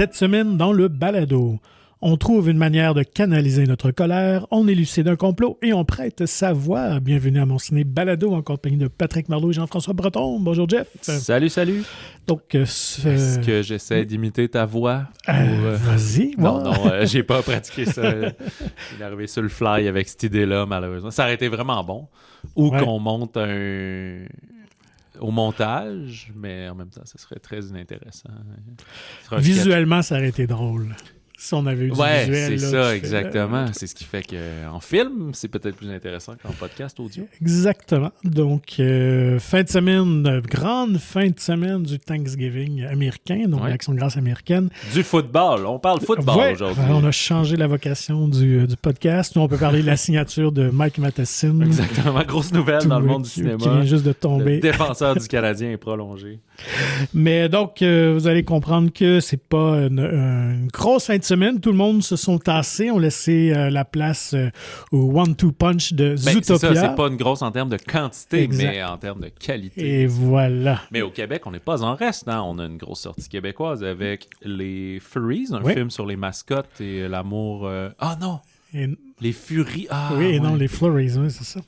Cette semaine, dans le balado, on trouve une manière de canaliser notre colère, on élucide un complot et on prête sa voix. Bienvenue à mon ciné balado en compagnie de Patrick Marleau et Jean-François Breton. Bonjour Jeff. Salut. Donc, est-ce que j'essaie d'imiter ta voix? Vas-y. Non, j'ai pas pratiqué ça. Il est arrivé sur le fly avec cette idée-là, malheureusement. Ça aurait été vraiment bon. Ou qu'on monte au montage, mais en même temps, ça serait très inintéressant. Visuellement, ça aurait été drôle. Si on avait eu du visuel. C'est ça, exactement. C'est ce qui fait qu'en film, c'est peut-être plus intéressant qu'en podcast audio. Exactement. Donc, fin de semaine, grande fin de semaine du Thanksgiving américain, donc l'Action de grâce américaine. Du football. On parle football aujourd'hui. On a changé la vocation du podcast. Nous, on peut parler de la signature de Mike Matheson. Exactement. Grosse nouvelle dans le monde du cinéma. Qui vient juste de tomber. Le défenseur du Canadien est prolongé. Mais donc, vous allez comprendre que c'est pas une grosse fin de semaine. Tout le monde se sont tassés, ont laissé la place au one-two punch de Zootopia. C'est ça, c'est pas une grosse en termes de quantité, mais en termes de qualité. Et voilà. Mais au Québec, on n'est pas en reste. Hein? On a une grosse sortie québécoise avec les Furries, un film sur les mascottes et l'amour... Ah non! Les Furies. Non, les Flurries, oui, c'est ça.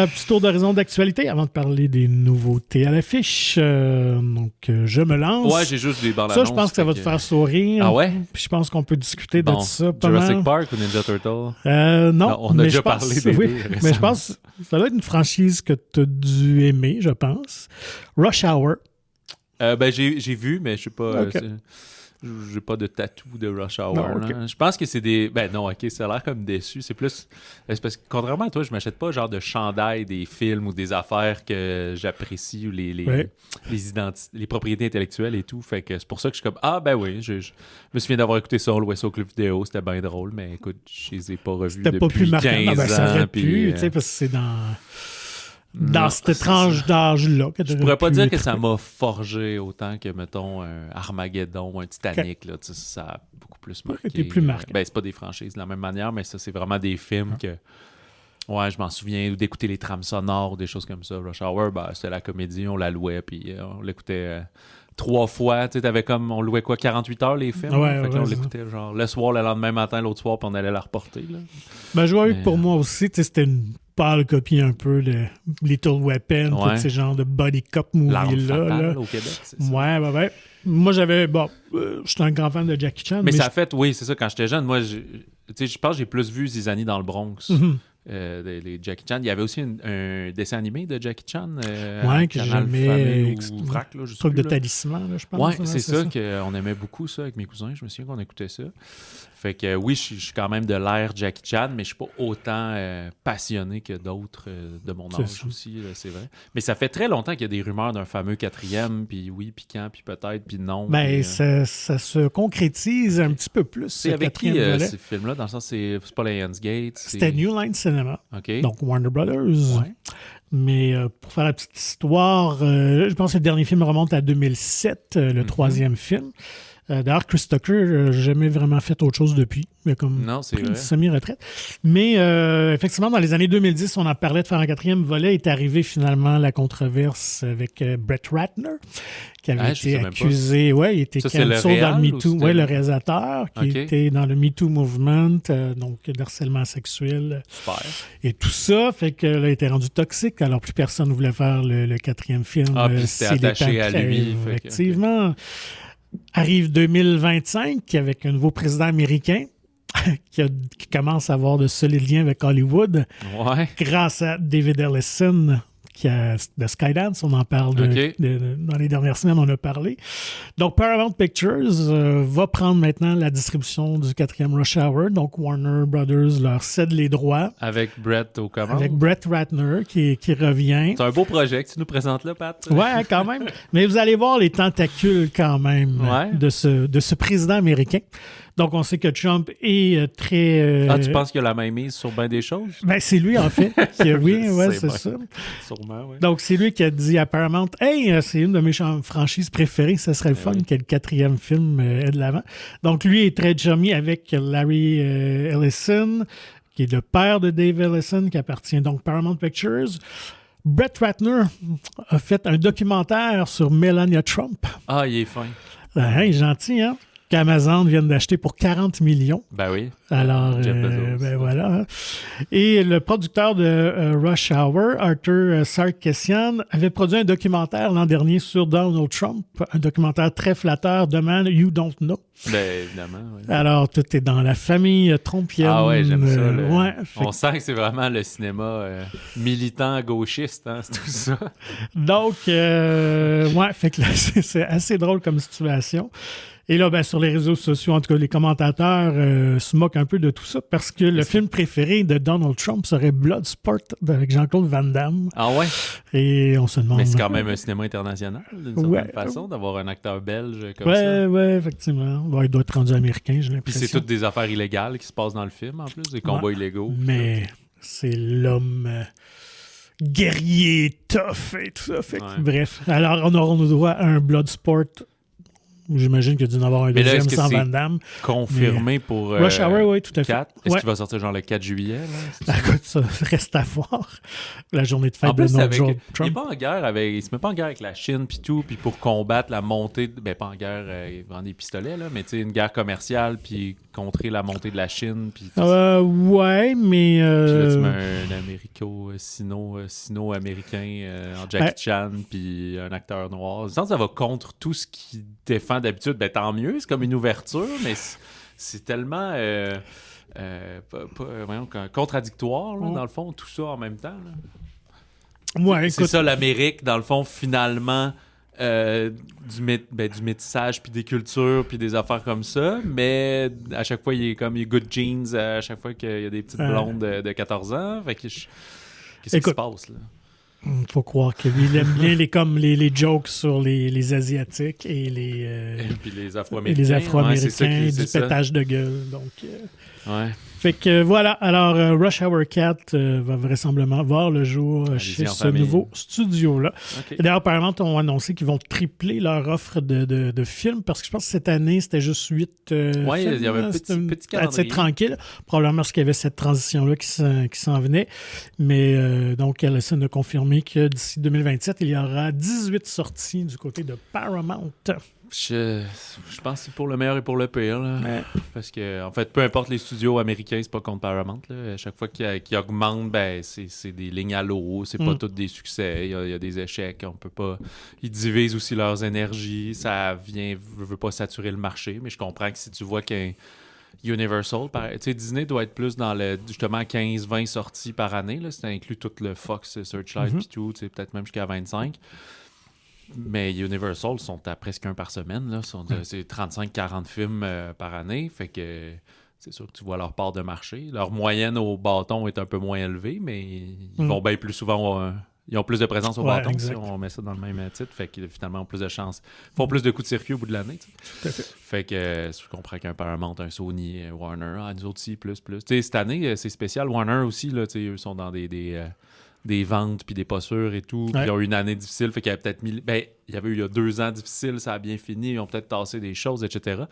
Petit tour d'horizon d'actualité avant de parler des nouveautés à l'affiche. Donc, je me lance. Ouais, j'ai juste des bandes annonces. Ça, je pense que ça va te faire sourire. Ah ouais? Puis je pense qu'on peut discuter de ça. Jurassic Park ou Ninja Turtle? Non. On a déjà parlé des mais je pense que ça doit être une franchise que tu as dû aimer, je pense. Rush Hour. J'ai vu, mais je sais pas... Okay. J'ai pas de tatou de Rush Hour. Non, okay. Je pense que c'est des... ça a l'air comme déçu. C'est plus... C'est parce que, contrairement à toi, je m'achète pas genre de chandail des films ou des affaires que j'apprécie ou les propriétés intellectuelles et tout. Fait que c'est pour ça que je suis comme... je me souviens d'avoir écouté ça, le West Club vidéo. C'était bien drôle, mais écoute, je les ai pas revus depuis 15 ans. Ça aurait pu, parce que c'est dans cette tranche d'âge-là. Je pourrais pas dire que ça m'a forgé autant que, mettons, un Armageddon ou un Titanic. Là, ça a beaucoup plus marqué. C'était plus marqué. C'est pas des franchises de la même manière, mais ça, c'est vraiment des films que... Ouais, je m'en souviens d'écouter les trames sonores ou des choses comme ça. Rush Hour, c'était la comédie, on la louait, puis on l'écoutait 3 fois. Tu sais, on louait 48 heures les films? On l'écoutait genre le soir, le lendemain matin, l'autre soir, puis on allait la reporter. Là. Je vois que pour moi aussi, c'était une pâle copie un peu de Little Weapon, tous ces genres de body cop movies-là. L'arme au Québec, c'est ça? Ouais. Moi, j'avais... j'étais un grand fan de Jackie Chan. Mais ça a fait... Oui, c'est ça. Quand j'étais jeune, moi, je pense que j'ai plus vu Zizanie dans le Bronx. Les Jackie Chan. Il y avait aussi un dessin animé de Jackie Chan. Que j'aimais. Ou Vrac, là, truc de talisman, là, je pense. Ouais, c'est ça qu'on aimait beaucoup ça avec mes cousins. Je me souviens qu'on écoutait ça. Fait que oui, je suis quand même de l'ère Jackie Chan, mais je suis pas autant passionné que d'autres de mon âge aussi, là, c'est vrai. Mais ça fait très longtemps qu'il y a des rumeurs d'un fameux 4e, puis oui, puis quand, puis peut-être, puis non. Ça se concrétise un petit peu plus. C'est avec qui ces films-là? Dans le sens, c'est pas Lionsgate? C'était New Line Cinema. Okay. Donc Warner Brothers. Ouais. Mais pour faire la petite histoire, je pense que le dernier film remonte à 2007, le 3e film. D'ailleurs, Chris Tucker n'a jamais vraiment fait autre chose depuis. Il a comme pris une semi-retraite. Mais effectivement, dans les années 2010, on en parlait de faire un 4e volet. Est arrivée finalement la avec Brett Ratner, qui avait été accusé. Il était cancel dans le MeToo. Oui, le réalisateur, qui était dans le MeToo Movement, donc d'harcèlement sexuel. Super. Et tout ça fait que là, il était rendu toxique. Alors, plus personne ne voulait faire le 4e film. Puis c'était attaché à lui. Effectivement. Arrive 2025 avec un nouveau président américain qui commence à avoir de solides liens avec Hollywood grâce à David Ellison de Skydance. On en parle dans les dernières semaines, on a parlé. Donc, Paramount Pictures va prendre maintenant la distribution du 4e Rush Hour. Donc, Warner Brothers leur cède les droits. Avec Brett aux commandes. Avec Brett Ratner qui revient. C'est un beau projet que tu nous présentes là, Pat. Ouais, quand même. Mais vous allez voir les tentacules quand même de ce président américain. Donc, on sait que Trump est très... tu penses qu'il a la main mise sur bien des choses? C'est lui, en fait. Oui, c'est ça. Sûrement, oui. Donc, c'est lui qui a dit à Paramount, « Hey, c'est une de mes franchises préférées. Ce serait le fun que le 4e film ait de l'avant. » Donc, lui est très chummy avec Larry Ellison, qui est le père de Dave Ellison, qui appartient donc Paramount Pictures. Brett Ratner a fait un documentaire sur Melania Trump. Ah, il est fin. Il est gentil, hein? Qu'Amazon vienne d'acheter pour 40 millions. Ben oui. Alors, Jeff Bezos. ben voilà. Et le producteur de Rush Hour, Arthur Sarkisian, avait produit un documentaire l'an dernier sur Donald Trump, un documentaire très flatteur, The Man You Don't Know. Ben évidemment, oui. Alors, tout est dans la famille trompienne. Ah ouais, j'aime ça. Ouais, on sent que c'est vraiment le cinéma militant gauchiste, hein, c'est tout ça. Donc, ouais, fait que là, c'est assez drôle comme situation. Et là, ben, sur les réseaux sociaux, en tout cas, les commentateurs se moquent un peu de tout ça parce que le film préféré de Donald Trump serait Bloodsport avec Jean-Claude Van Damme. Ah ouais? Et on se demande... Mais c'est quand même un cinéma international, d'une certaine façon, d'avoir un acteur belge comme ça. Oui, effectivement. Bon, il doit être rendu américain, j'ai l'impression. Puis c'est toutes des affaires illégales qui se passent dans le film, en plus, des combats illégaux. Mais c'est l'homme... guerrier, tough et tout ça. Fait que, bref, alors on aura droit à un Bloodsport. J'imagine qu'il y a dû en avoir un deuxième sans Van Damme. Confirmé pour Rush Hour, oui, tout à fait. 4. Est-ce qu'il va sortir genre le 4 juillet? Là? Écoute, ça reste à voir. La journée de fête de Donald Trump. Il n'est pas en guerre avec... Il se met pas en guerre avec la Chine puis tout, puis pour combattre la montée... Ben, pas en guerre, il vend des pistolets, là, mais tu sais, une guerre commerciale, puis contrer la montée de la Chine, puis... Ouais, mais... Puis là, tu mets un sino-américain en Jackie Chan, puis un acteur noir. Je sens que ça va contre tout ce qui défend d'habitude. Ben, tant mieux, c'est comme une ouverture, mais c'est tellement... voyons, contradictoire, là, dans le fond, tout ça en même temps. Là. Ouais, c'est ça l'Amérique, dans le fond, finalement, du métissage, puis des cultures, puis des affaires comme ça, mais à chaque fois, il est comme good jeans, à chaque fois qu'il y a des petites blondes de 14 ans. Fait que qu'est-ce qui se passe, là? Faut croire qu'il aime bien les jokes sur les Asiatiques et puis les Afro-Américains. Du pétage de gueule. Donc, ouais. Fait que voilà. Alors, Rush Hour 4 va vraisemblablement voir le jour chez ce nouveau studio-là. Okay. D'ailleurs, apparemment, ils ont annoncé qu'ils vont tripler leur offre de films parce que je pense que cette année, c'était juste 8 films. Oui, il y avait un petit calendrier. C'est tranquille. Probablement parce qu'il y avait cette transition-là qui s'en venait. Mais donc, elle essaie de confirmer que d'ici 2027, il y aura 18 sorties du côté de Paramount. Je pense que c'est pour le meilleur et pour le pire. Là. Ouais. Parce que, en fait, peu importe les studios américains, c'est pas contre Paramount. Là. À chaque fois qu'ils augmentent, ben, c'est des lignes à l'eau. C'est pas tous des succès. Il y a des échecs. On peut pas... Ils divisent aussi leurs énergies. Ça veut pas saturer le marché. Mais je comprends que si tu vois qu'un Universal, tu sais, Disney doit être plus dans le justement 15-20 sorties par année. Là. Ça inclut tout le Fox, Searchlight et tout. Peut-être même jusqu'à 25. Mais Universal sont à presque un par semaine. Là. C'est 35-40 films par année. Fait que c'est sûr que tu vois leur part de marché. Leur moyenne au bâton est un peu moins élevée, mais ils vont bien plus souvent... ils ont plus de présence au bâton si on met ça dans le même titre. Fait qu'ils finalement ont plus de chance. Ils font plus de coups de circuit au bout de l'année. Fait que je comprends qu'un Paramount, un Sony, Warner, nous autres aussi, plus. T'sais, cette année, c'est spécial. Warner aussi, là, eux sont dans des ventes puis des pas sûrs et tout. Puis ils ont eu une année difficile. Fait qu'il y avait peut-être il y avait eu il y a 2 ans difficiles, ça a bien fini. Ils ont peut-être tassé des choses, etc.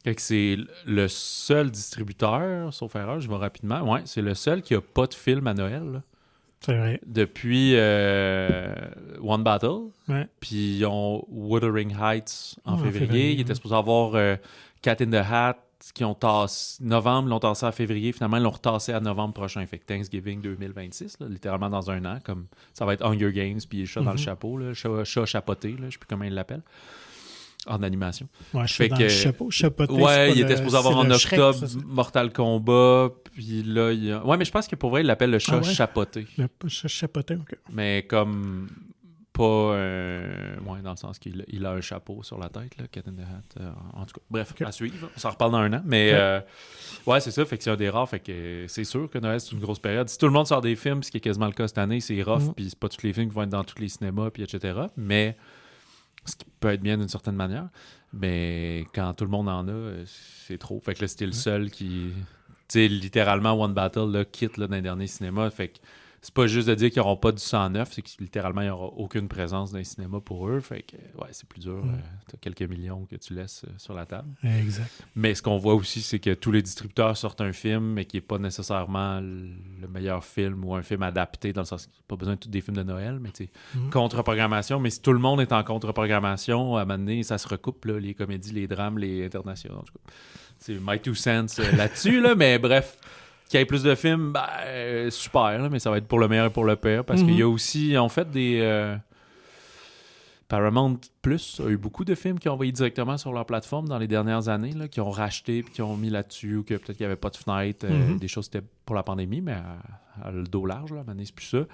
Fait que c'est le seul distributeur, sauf erreur, je vais rapidement. Ouais, c'est le seul qui a pas de film à Noël. Là. C'est vrai. Depuis One Battle. Ouais. Puis ils ont Wuthering Heights en février. Ils étaient supposés avoir Cat in the Hat qui ont tassé novembre, ils l'ont tassé à février, finalement ils l'ont retassé à novembre prochain. Fait que Thanksgiving 2026, là, littéralement dans un an, comme ça va être Hunger Games, puis le chat dans le chapeau, là, chat chapoté, là, je sais plus comment ils l'appellent, en animation. Ouais, chat dans le chapeau, chapoté. Ouais, il était supposé avoir en octobre Shrek, Mortal Kombat, puis là, ouais, mais je pense que pour vrai, il l'appelle le chat chapoté. Le chat chapoté, ok. Mais comme... pas ouais, dans le sens qu'il a un chapeau sur la tête, là, Cat in the Hat. En tout cas, bref, à suivre. On s'en reparle dans un an. Mais ouais, c'est ça. Fait que c'est un des rares. Fait que c'est sûr que Noël, c'est une grosse période. Si tout le monde sort des films, ce qui est quasiment le cas cette année, c'est rough. Puis c'est pas tous les films qui vont être dans tous les cinémas, puis etc. Mais ce qui peut être bien d'une certaine manière. Mais quand tout le monde en a, c'est trop. Fait que là, c'était le seul qui... Tu sais, littéralement, One Battle là, quitte là, dans les derniers cinémas. Fait que c'est pas juste de dire qu'ils n'auront pas du 109, c'est que littéralement, il n'y aura aucune présence dans les cinémas pour eux. Fait que, ouais, c'est plus dur. Tu as quelques millions que tu laisses sur la table. Exact. Mais ce qu'on voit aussi, c'est que tous les distributeurs sortent un film, mais qui n'est pas nécessairement le meilleur film ou un film adapté, dans le sens qu'il n'y a pas besoin de tous des films de Noël, mais tu sais, contre-programmation. Mais si tout le monde est en contre-programmation, à un moment donné, ça se recoupe, là, les comédies, les drames, les internationaux. En tout cas, c'est my two cents là-dessus, là, mais bref. Qu'il y ait plus de films, super, là, mais ça va être pour le meilleur et pour le pire. Parce qu'il y a aussi, en fait, des... Paramount Plus a eu beaucoup de films qui ont envoyé directement sur leur plateforme dans les dernières années, là, qui ont racheté puis qui ont mis là-dessus, ou que peut-être qu'il n'y avait pas de fenêtre, des choses qui étaient pour la pandémie, mais à le dos large, là, maintenant, c'est plus ça.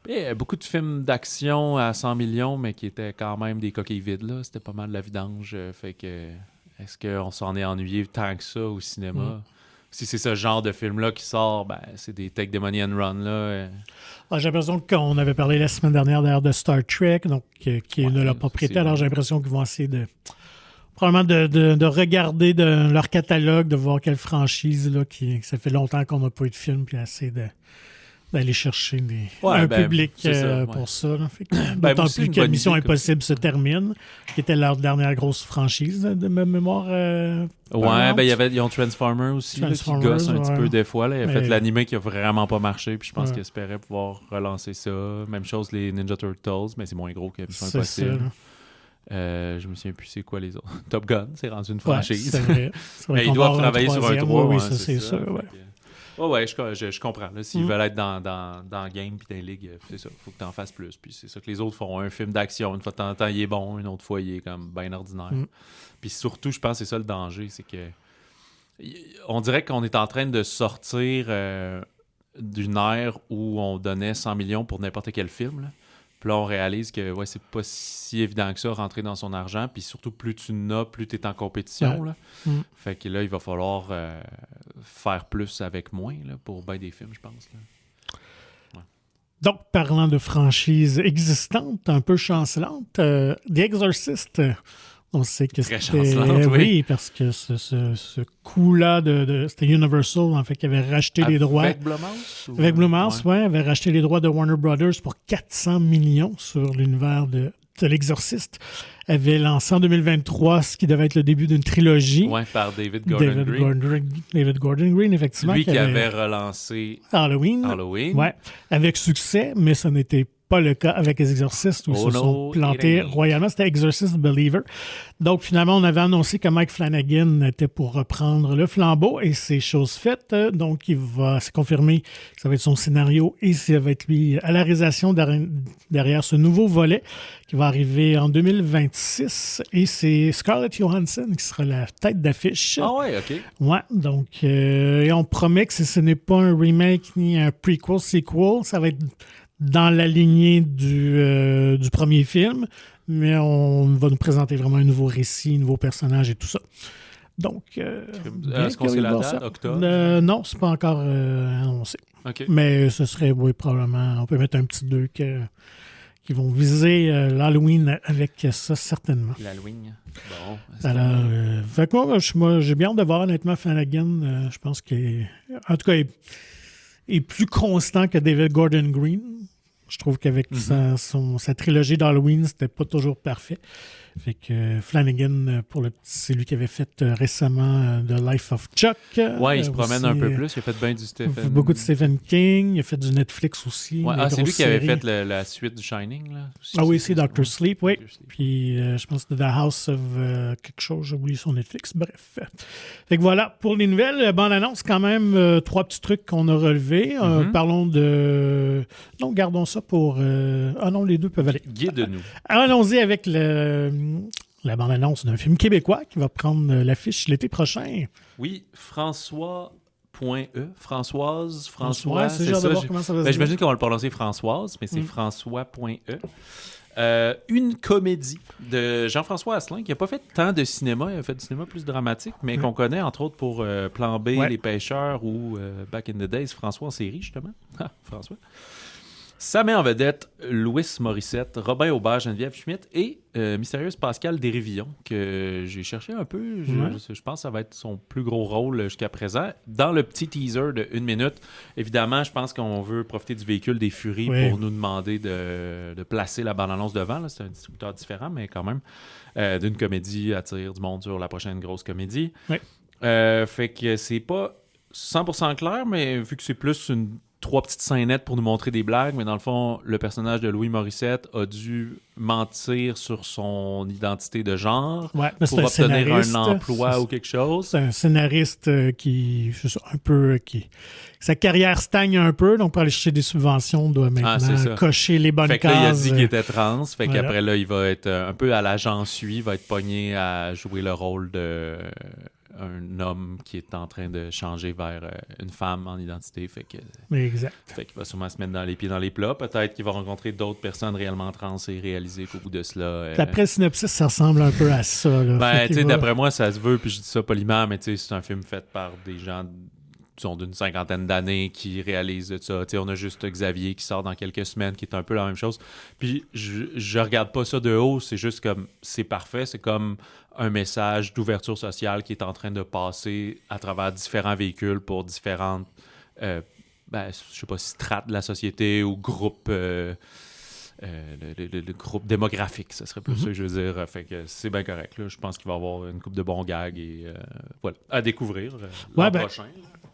Et beaucoup de films d'action à 100 millions, mais qui étaient quand même des coquilles vides, là. C'était pas mal de la vidange. Fait que, est-ce qu'on s'en est ennuyé tant que ça au cinéma? Si c'est ce genre de film-là qui sort, c'est des Take the Money and Run. Là. J'ai l'impression qu'on avait parlé la semaine dernière d'ailleurs de Star Trek, donc, qui est de leur propriété. Alors j'ai l'impression qu'ils vont essayer probablement de regarder leur catalogue, de voir quelle franchise, là, ça fait longtemps qu'on n'a pas eu de film, puis essayer d'aller chercher un public pour ça. Là. D'autant plus que Mission Impossible se termine, qui était leur dernière grosse franchise de ma mémoire. Ils ont Transformers aussi, là, qui gosse un petit peu des fois. Là. Il a fait l'animé qui a vraiment pas marché, puis je pense qu'il espérait pouvoir relancer ça. Même chose, les Ninja Turtles, mais c'est moins gros que Mission Impossible. Je me souviens plus c'est quoi les autres. Top Gun, c'est rendu une franchise. C'est vrai. Mais ils doivent travailler sur un 3. Oui, ça, c'est sûr. Je comprends. S'ils veulent être dans le game puis dans les ligues, c'est ça. Il faut que tu en fasses plus. Puis c'est ça que les autres font. Un film d'action, une fois de temps en temps, il est bon. Une autre fois, il est comme bien ordinaire. Puis surtout, je pense que c'est ça le danger. C'est que on dirait qu'on est en train de sortir d'une ère où on donnait 100 millions pour n'importe quel film. Là. Puis là, on réalise que c'est pas si évident que ça, rentrer dans son argent. Puis surtout, plus tu n'as, plus tu es en compétition. Là. Fait que là, il va falloir faire plus avec moins là, pour bien des films, je pense. Là. Ouais. Donc, parlant de franchises existantes, un peu chancelantes, The Exorcist... On sait que c'était... Oui, parce que ce coup-là, c'était Universal, en fait, qui avait racheté les droits... Avec Blumhouse? Avec Blumhouse, oui. Avait racheté les droits de Warner Brothers pour 400 millions sur l'univers de l'Exorciste. Avait lancé en 2023 ce qui devait être le début d'une trilogie. Oui, par David Gordon Green. David Gordon Green, effectivement. Lui qui avait relancé Halloween. Oui, avec succès, mais ça n'était pas le cas avec les Exorcistes où ils se sont plantés royalement. C'était Exorcist Believer. Donc, finalement, on avait annoncé que Mike Flanagan était pour reprendre le flambeau et c'est chose faite. Donc, c'est confirmé que ça va être son scénario et ça va être lui à la réalisation derrière ce nouveau volet qui va arriver en 2026 et c'est Scarlett Johansson qui sera la tête d'affiche. Ah ouais, OK. Ouais, donc, et on promet que ce n'est pas un remake ni un prequel, sequel, ça va être dans la lignée du premier film, mais on va nous présenter vraiment un nouveau récit, un nouveau personnage et tout ça. Donc, est-ce qu'on sait la date, octobre? Non, c'est pas encore annoncé. Okay. Mais ce serait, oui, probablement, on peut mettre un petit 2 qui vont viser l'Halloween avec ça, certainement. L'Halloween, bon. Alors, fait que moi, j'ai bien hâte de voir, honnêtement, Flanagan. Je pense qu'en tout cas, est plus constant que David Gordon Green. Je trouve qu'avec sa trilogie d'Halloween, c'était pas toujours parfait. Fait que Flanagan, c'est lui qui avait fait récemment The Life of Chuck. Ouais, il se promène un peu plus. Il a fait bien du Stephen... Beaucoup de Stephen King. Il a fait du Netflix aussi. Ouais, c'est lui qui avait fait la suite du Shining. Là. C'est Dr. Sleep, oui. Puis je pense que The House of quelque chose, j'ai oublié son Netflix. Bref. Fait que voilà, pour les nouvelles, bande-annonce, quand même, 3 petits trucs qu'on a relevés. Parlons de... Non, gardons ça pour... Ah non, les deux peuvent aller. Guide-nous. Allons-y avec la bande-annonce d'un film québécois qui va prendre l'affiche l'été prochain. Oui, Françoise, c'est genre de voir comment ça va se dire. J'imagine qu'on va le prononcer Françoise, mais c'est François.e. Une comédie de Jean-François Asselin qui n'a pas fait tant de cinéma, il a fait du cinéma plus dramatique, mais qu'on connaît entre autres pour Plan B, Les Pêcheurs ou Back in the Days, François en série justement. François. Ça met en vedette Louis Morissette, Robin Aubert, Geneviève Schmidt et mystérieuse Pascal Desrivillon, que j'ai cherché un peu. Je pense que ça va être son plus gros rôle jusqu'à présent. Dans le petit teaser de 1 minute, évidemment, je pense qu'on veut profiter du véhicule des Furies pour nous demander de placer la bande-annonce devant. Là. C'est un distributeur différent, mais quand même, d'une comédie attire du monde sur la prochaine grosse comédie. Oui. Fait que c'est pas 100% clair, mais vu que c'est plus 3 petites scénettes pour nous montrer des blagues, mais dans le fond, le personnage de Louis Morissette a dû mentir sur son identité de genre pour obtenir un emploi ou quelque chose. C'est un scénariste sa carrière stagne un peu, donc pour aller chercher des subventions, doit maintenant cocher les bonnes cases. Fait que là, il a dit qu'il était trans, fait qu'après là, il va être un peu à l'agent Suit, il va être pogné à jouer le rôle de un homme qui est en train de changer vers une femme en identité. Fait qu'il va sûrement se mettre dans les pieds dans les plats. Peut-être qu'il va rencontrer d'autres personnes réellement trans et réaliser qu'au bout de cela... D'après le synopsis, ça ressemble un peu à ça. Là. D'après moi, ça se veut, puis je dis ça poliment, mais c'est un film fait par des gens d'une 50aine d'années qui réalisent ça. On a juste Xavier qui sort dans quelques semaines, qui est un peu la même chose. Puis je regarde pas ça de haut, c'est juste comme, c'est parfait, c'est comme un message d'ouverture sociale qui est en train de passer à travers différents véhicules pour différentes, je sais pas, strates de la société ou groupes... le groupe démographique, ça serait plus ça que je veux dire. Fait que c'est bien correct. Là. Je pense qu'il va y avoir une couple de bons gags et voilà, à découvrir l'an prochain.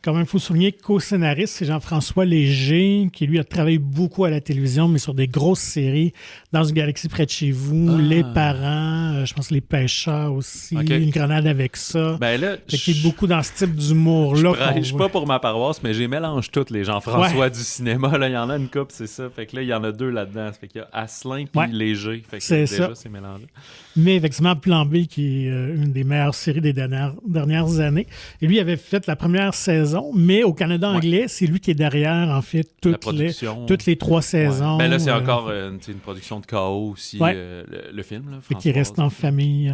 Quand même, il faut souligner que co-scénariste, c'est Jean-François Léger, qui lui a travaillé beaucoup à la télévision, mais sur des grosses séries. Dans une galaxie près de chez vous, Les Parents, je pense Les Pêcheurs aussi, Une grenade avec ça. Ben là, qui est beaucoup dans ce type d'humour-là. Je suis pas pour ma paroisse, mais j'ai mélange toutes les Jean-François du cinéma. Là, il y en a une couple, c'est ça. Fait que là, il y en a 2 là-dedans. Fait qu'il y a Asselin puis Léger. Fait que déjà, c'est mélangé. Mais effectivement, Plan B, qui est une des meilleures séries des dernières années. Et lui avait fait la première saison, mais au Canada anglais, c'est lui qui est derrière, en fait, toutes les 3 saisons. Ben là, c'est encore une production de KO aussi, le film. Là, et qui reste en famille.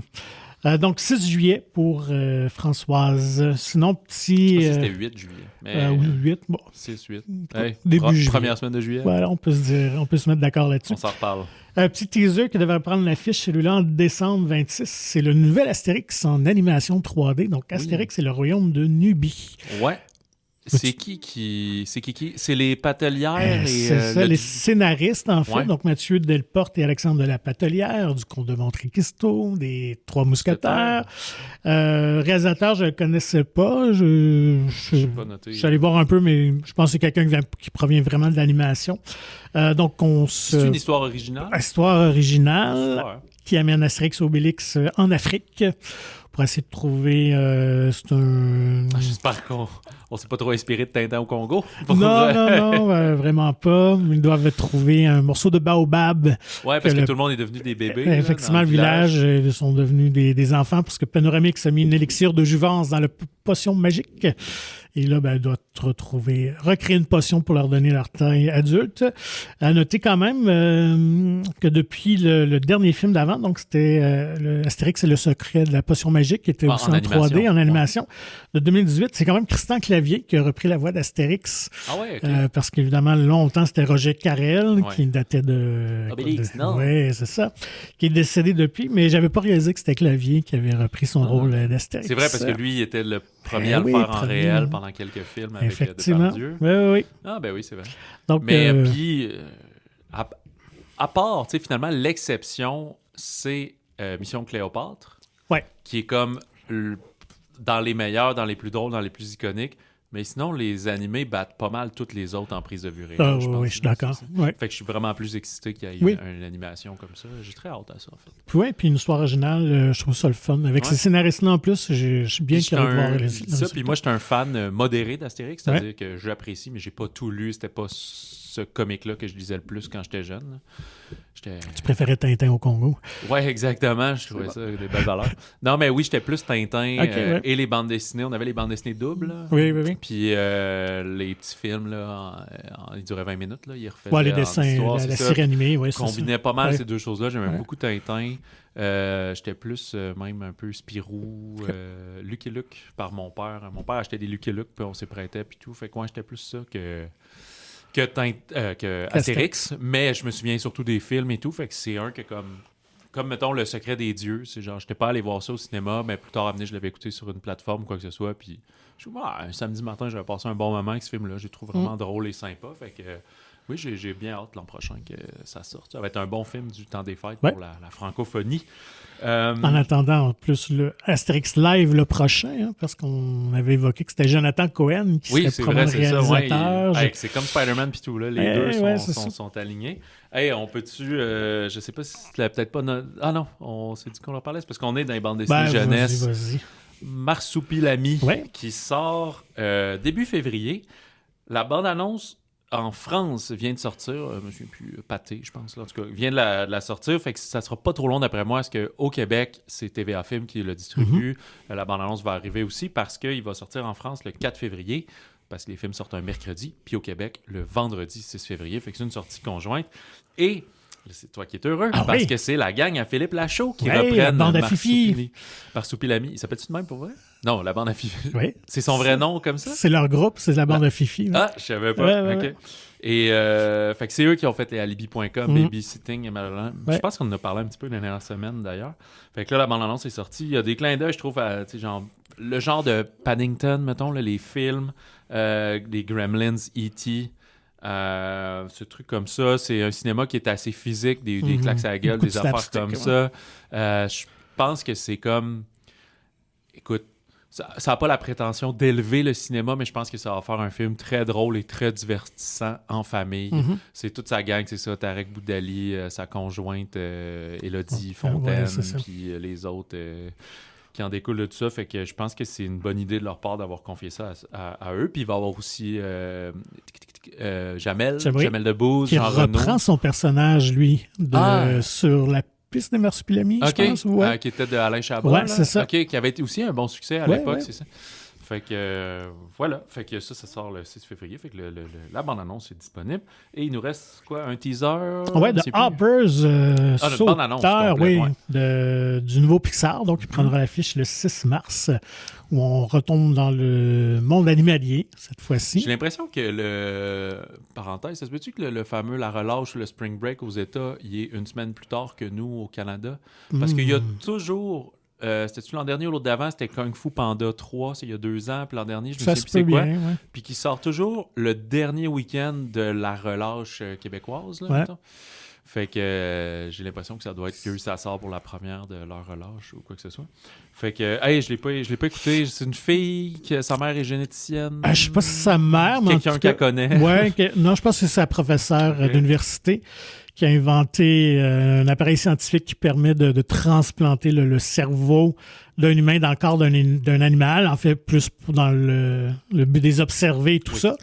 Donc, 6 juillet pour Françoise. Sinon, petit... Je pense que c'était 8 juillet. Mais, 8, bon. 6, 8. Début juillet. Première semaine de juillet. Voilà, on peut se mettre d'accord là-dessus. On s'en reparle. Un petit teaser qui devrait prendre l'affiche celui-là en décembre 26. C'est le nouvel Astérix en animation 3D. Donc, Astérix, c'est le royaume de Nubie. Ouais. C'est qui? C'est les Patelières c'est ça, les scénaristes, en fait. Donc, Mathieu Delporte et Alexandre de la Patelière, du Comte de Monte Cristo, des Trois Mousquetaires. Réalisateur, je ne le connaissais pas. Je suis allé voir un peu, mais je pense que c'est quelqu'un qui provient vraiment de l'animation. C'est une histoire originale? Histoire originale qui amène Astérix Obélix en Afrique. Pour essayer de trouver... J'espère qu'on ne s'est pas trop inspiré de Tintin au Congo. Non, vraiment pas. Ils doivent trouver un morceau de baobab. Oui, parce que tout le monde est devenu des bébés. Effectivement, le village sont devenus des enfants parce que Panoramix a mis une élixir de jouvence dans la potion magique. Et là, elle doit recréer une potion pour leur donner leur taille adulte. À noter quand même que depuis le dernier film d'avant, donc c'était Astérix et le secret de la potion magique, qui était aussi en 3D, en animation, de 2018. C'est quand même Christian Clavier qui a repris la voix d'Astérix. Ah ouais, OK. Parce qu'évidemment, longtemps, c'était Roger Carrel, qui datait de... Obélix, non? Oui, c'est ça. Qui est décédé depuis, mais j'avais pas réalisé que c'était Clavier qui avait repris son rôle d'Astérix. C'est vrai, parce que lui, il était le premier à le faire en réel pendant quelques films avec Depardieu. Oui. Ah, ben oui, c'est vrai. Donc, mais puis, à part, tu sais, finalement, l'exception, c'est Mission Cléopâtre, qui est comme dans les meilleurs, dans les plus drôles, dans les plus iconiques. Mais sinon, les animés battent pas mal toutes les autres en prise de vue réelle. Oui, je suis d'accord. Fait que je suis vraiment plus excité qu'il y ait une animation comme ça. J'ai très hâte à ça, en fait. Oui, puis une histoire originale, je trouve ça le fun. Avec ces scénaristes-là en plus, je suis bien curieux de voir les ça. Puis moi, j'étais un fan modéré d'Astérix, c'est-à-dire que j'apprécie, mais j'ai pas tout lu. C'était pas ce comique-là que je lisais le plus quand j'étais jeune. Tu préférais Tintin au Congo? Oui, exactement. Je trouvais ça des belles valeurs. Non, mais oui, j'étais plus Tintin et les bandes dessinées. On avait les bandes dessinées doubles. Là. Oui. Puis les petits films, là, ils duraient 20 minutes. Là. Ils refaisaient les dessins, la série animée. Oui, combinait pas mal ces deux choses-là. J'aimais beaucoup Tintin. J'étais plus même un peu Spirou, Lucky Luke par mon père. Mon père achetait des Lucky Luke, puis on s'y prêtait, puis tout. Fait que j'étais plus ça que que Astérix, mais je me souviens surtout des films et tout, fait que c'est un que comme mettons, Le Secret des Dieux, c'est genre, j'étais pas allé voir ça au cinéma, mais plus tard, je l'avais écouté sur une plateforme ou quoi que ce soit, puis je me suis dit, un samedi matin, j'avais passé un bon moment avec ce film-là, je le trouve vraiment drôle et sympa, fait que oui, j'ai bien hâte l'an prochain que ça sorte. Ça va être un bon film du temps des fêtes pour la francophonie. En attendant, en plus, le Astérix Live le prochain, hein, parce qu'on avait évoqué que c'était Jonathan Cohen qui serait probablement le réalisateur. Ça, c'est comme Spider-Man puis tout, là. Les deux sont alignés. Hey, on peut-tu... je sais pas si tu l'as peut-être pas... Ah non, on s'est dit qu'on en parlait. C'est parce qu'on est dans les bandes dessinées jeunesse. Vas-y. Marsupilami, qui sort début février. La bande-annonce... En France, vient de sortir, je me souviens plus, Pâté, je pense, là, en tout cas, vient de la sortir, fait que ça sera pas trop long d'après moi, parce qu'au Québec, c'est TVA Film qui le distribue, la bande-annonce va arriver aussi, parce qu'il va sortir en France le 4 février, parce que les films sortent un mercredi, puis au Québec, le vendredi 6 février, fait que c'est une sortie conjointe, et c'est toi qui es heureux, parce que c'est la gang à Philippe Lachaud qui reprennent la bande à Fifi. Marsupilami. Il s'appelle-tu de même pour vrai? Non, la bande à Fifi. Oui. C'est son vrai nom comme ça? C'est leur groupe, c'est la bande à Fifi. Ah, je savais pas. OK. Et fait que c'est eux qui ont fait les alibi.com, Babysitting et Madeline. Je pense qu'on en a parlé un petit peu la dernière semaine d'ailleurs. Fait que là, la bande-annonce est sortie. Il y a des clins d'œil, je trouve, à genre, le genre de Paddington, mettons, là, les films, les Gremlins, E.T., ce truc comme ça. C'est un cinéma qui est assez physique, des claques à la gueule, des affaires comme ça. Je pense que c'est comme... Écoute, ça n'a pas la prétention d'élever le cinéma, mais je pense que ça va faire un film très drôle et très divertissant en famille. C'est toute sa gang, c'est ça, Tarek Boudali, sa conjointe Élodie Fontaine, puis les autres qui en découlent de tout ça. Fait que je pense que c'est une bonne idée de leur part d'avoir confié ça à eux. Puis il va y avoir aussi Jamel Debbouze, qui reprend son personnage, lui, sur la piste de Marsupilami, je pense. Qui était de Alain Chabat. Ouais, c'est ça. Qui avait été aussi un bon succès à l'époque, c'est ça. Fait que voilà, fait que ça sort le 6 février, fait que la bande-annonce est disponible. Et il nous reste quoi, un teaser? De Harper's Sauteur, du nouveau Pixar, donc il prendra l'affiche le 6 mars, où on retombe dans le monde animalier, cette fois-ci. J'ai l'impression que parenthèse, ça se peut-tu que le fameux La Relâche ou le Spring Break aux États, il est une semaine plus tard que nous au Canada? Parce qu'il y a toujours... c'était-tu l'an dernier ou l'autre d'avant? C'était Kung Fu Panda 3, c'est il y a 2 ans. Puis l'an dernier, je me souviens plus c'est quoi. Puis qui sort toujours le dernier week-end de la relâche québécoise. Là, mettons. Fait que j'ai l'impression que ça doit être que ça sort pour la première de leur relâche ou quoi que ce soit. Fait que, je l'ai pas écouté. C'est une fille que sa mère est généticienne. Je sais pas si c'est sa mère, mais quelqu'un qu'elle connaît. Non, je pense que c'est sa professeure d'université qui a inventé un appareil scientifique qui permet de transplanter le cerveau d'un humain dans le corps d'un animal, en fait, plus dans le but des observer et tout ça.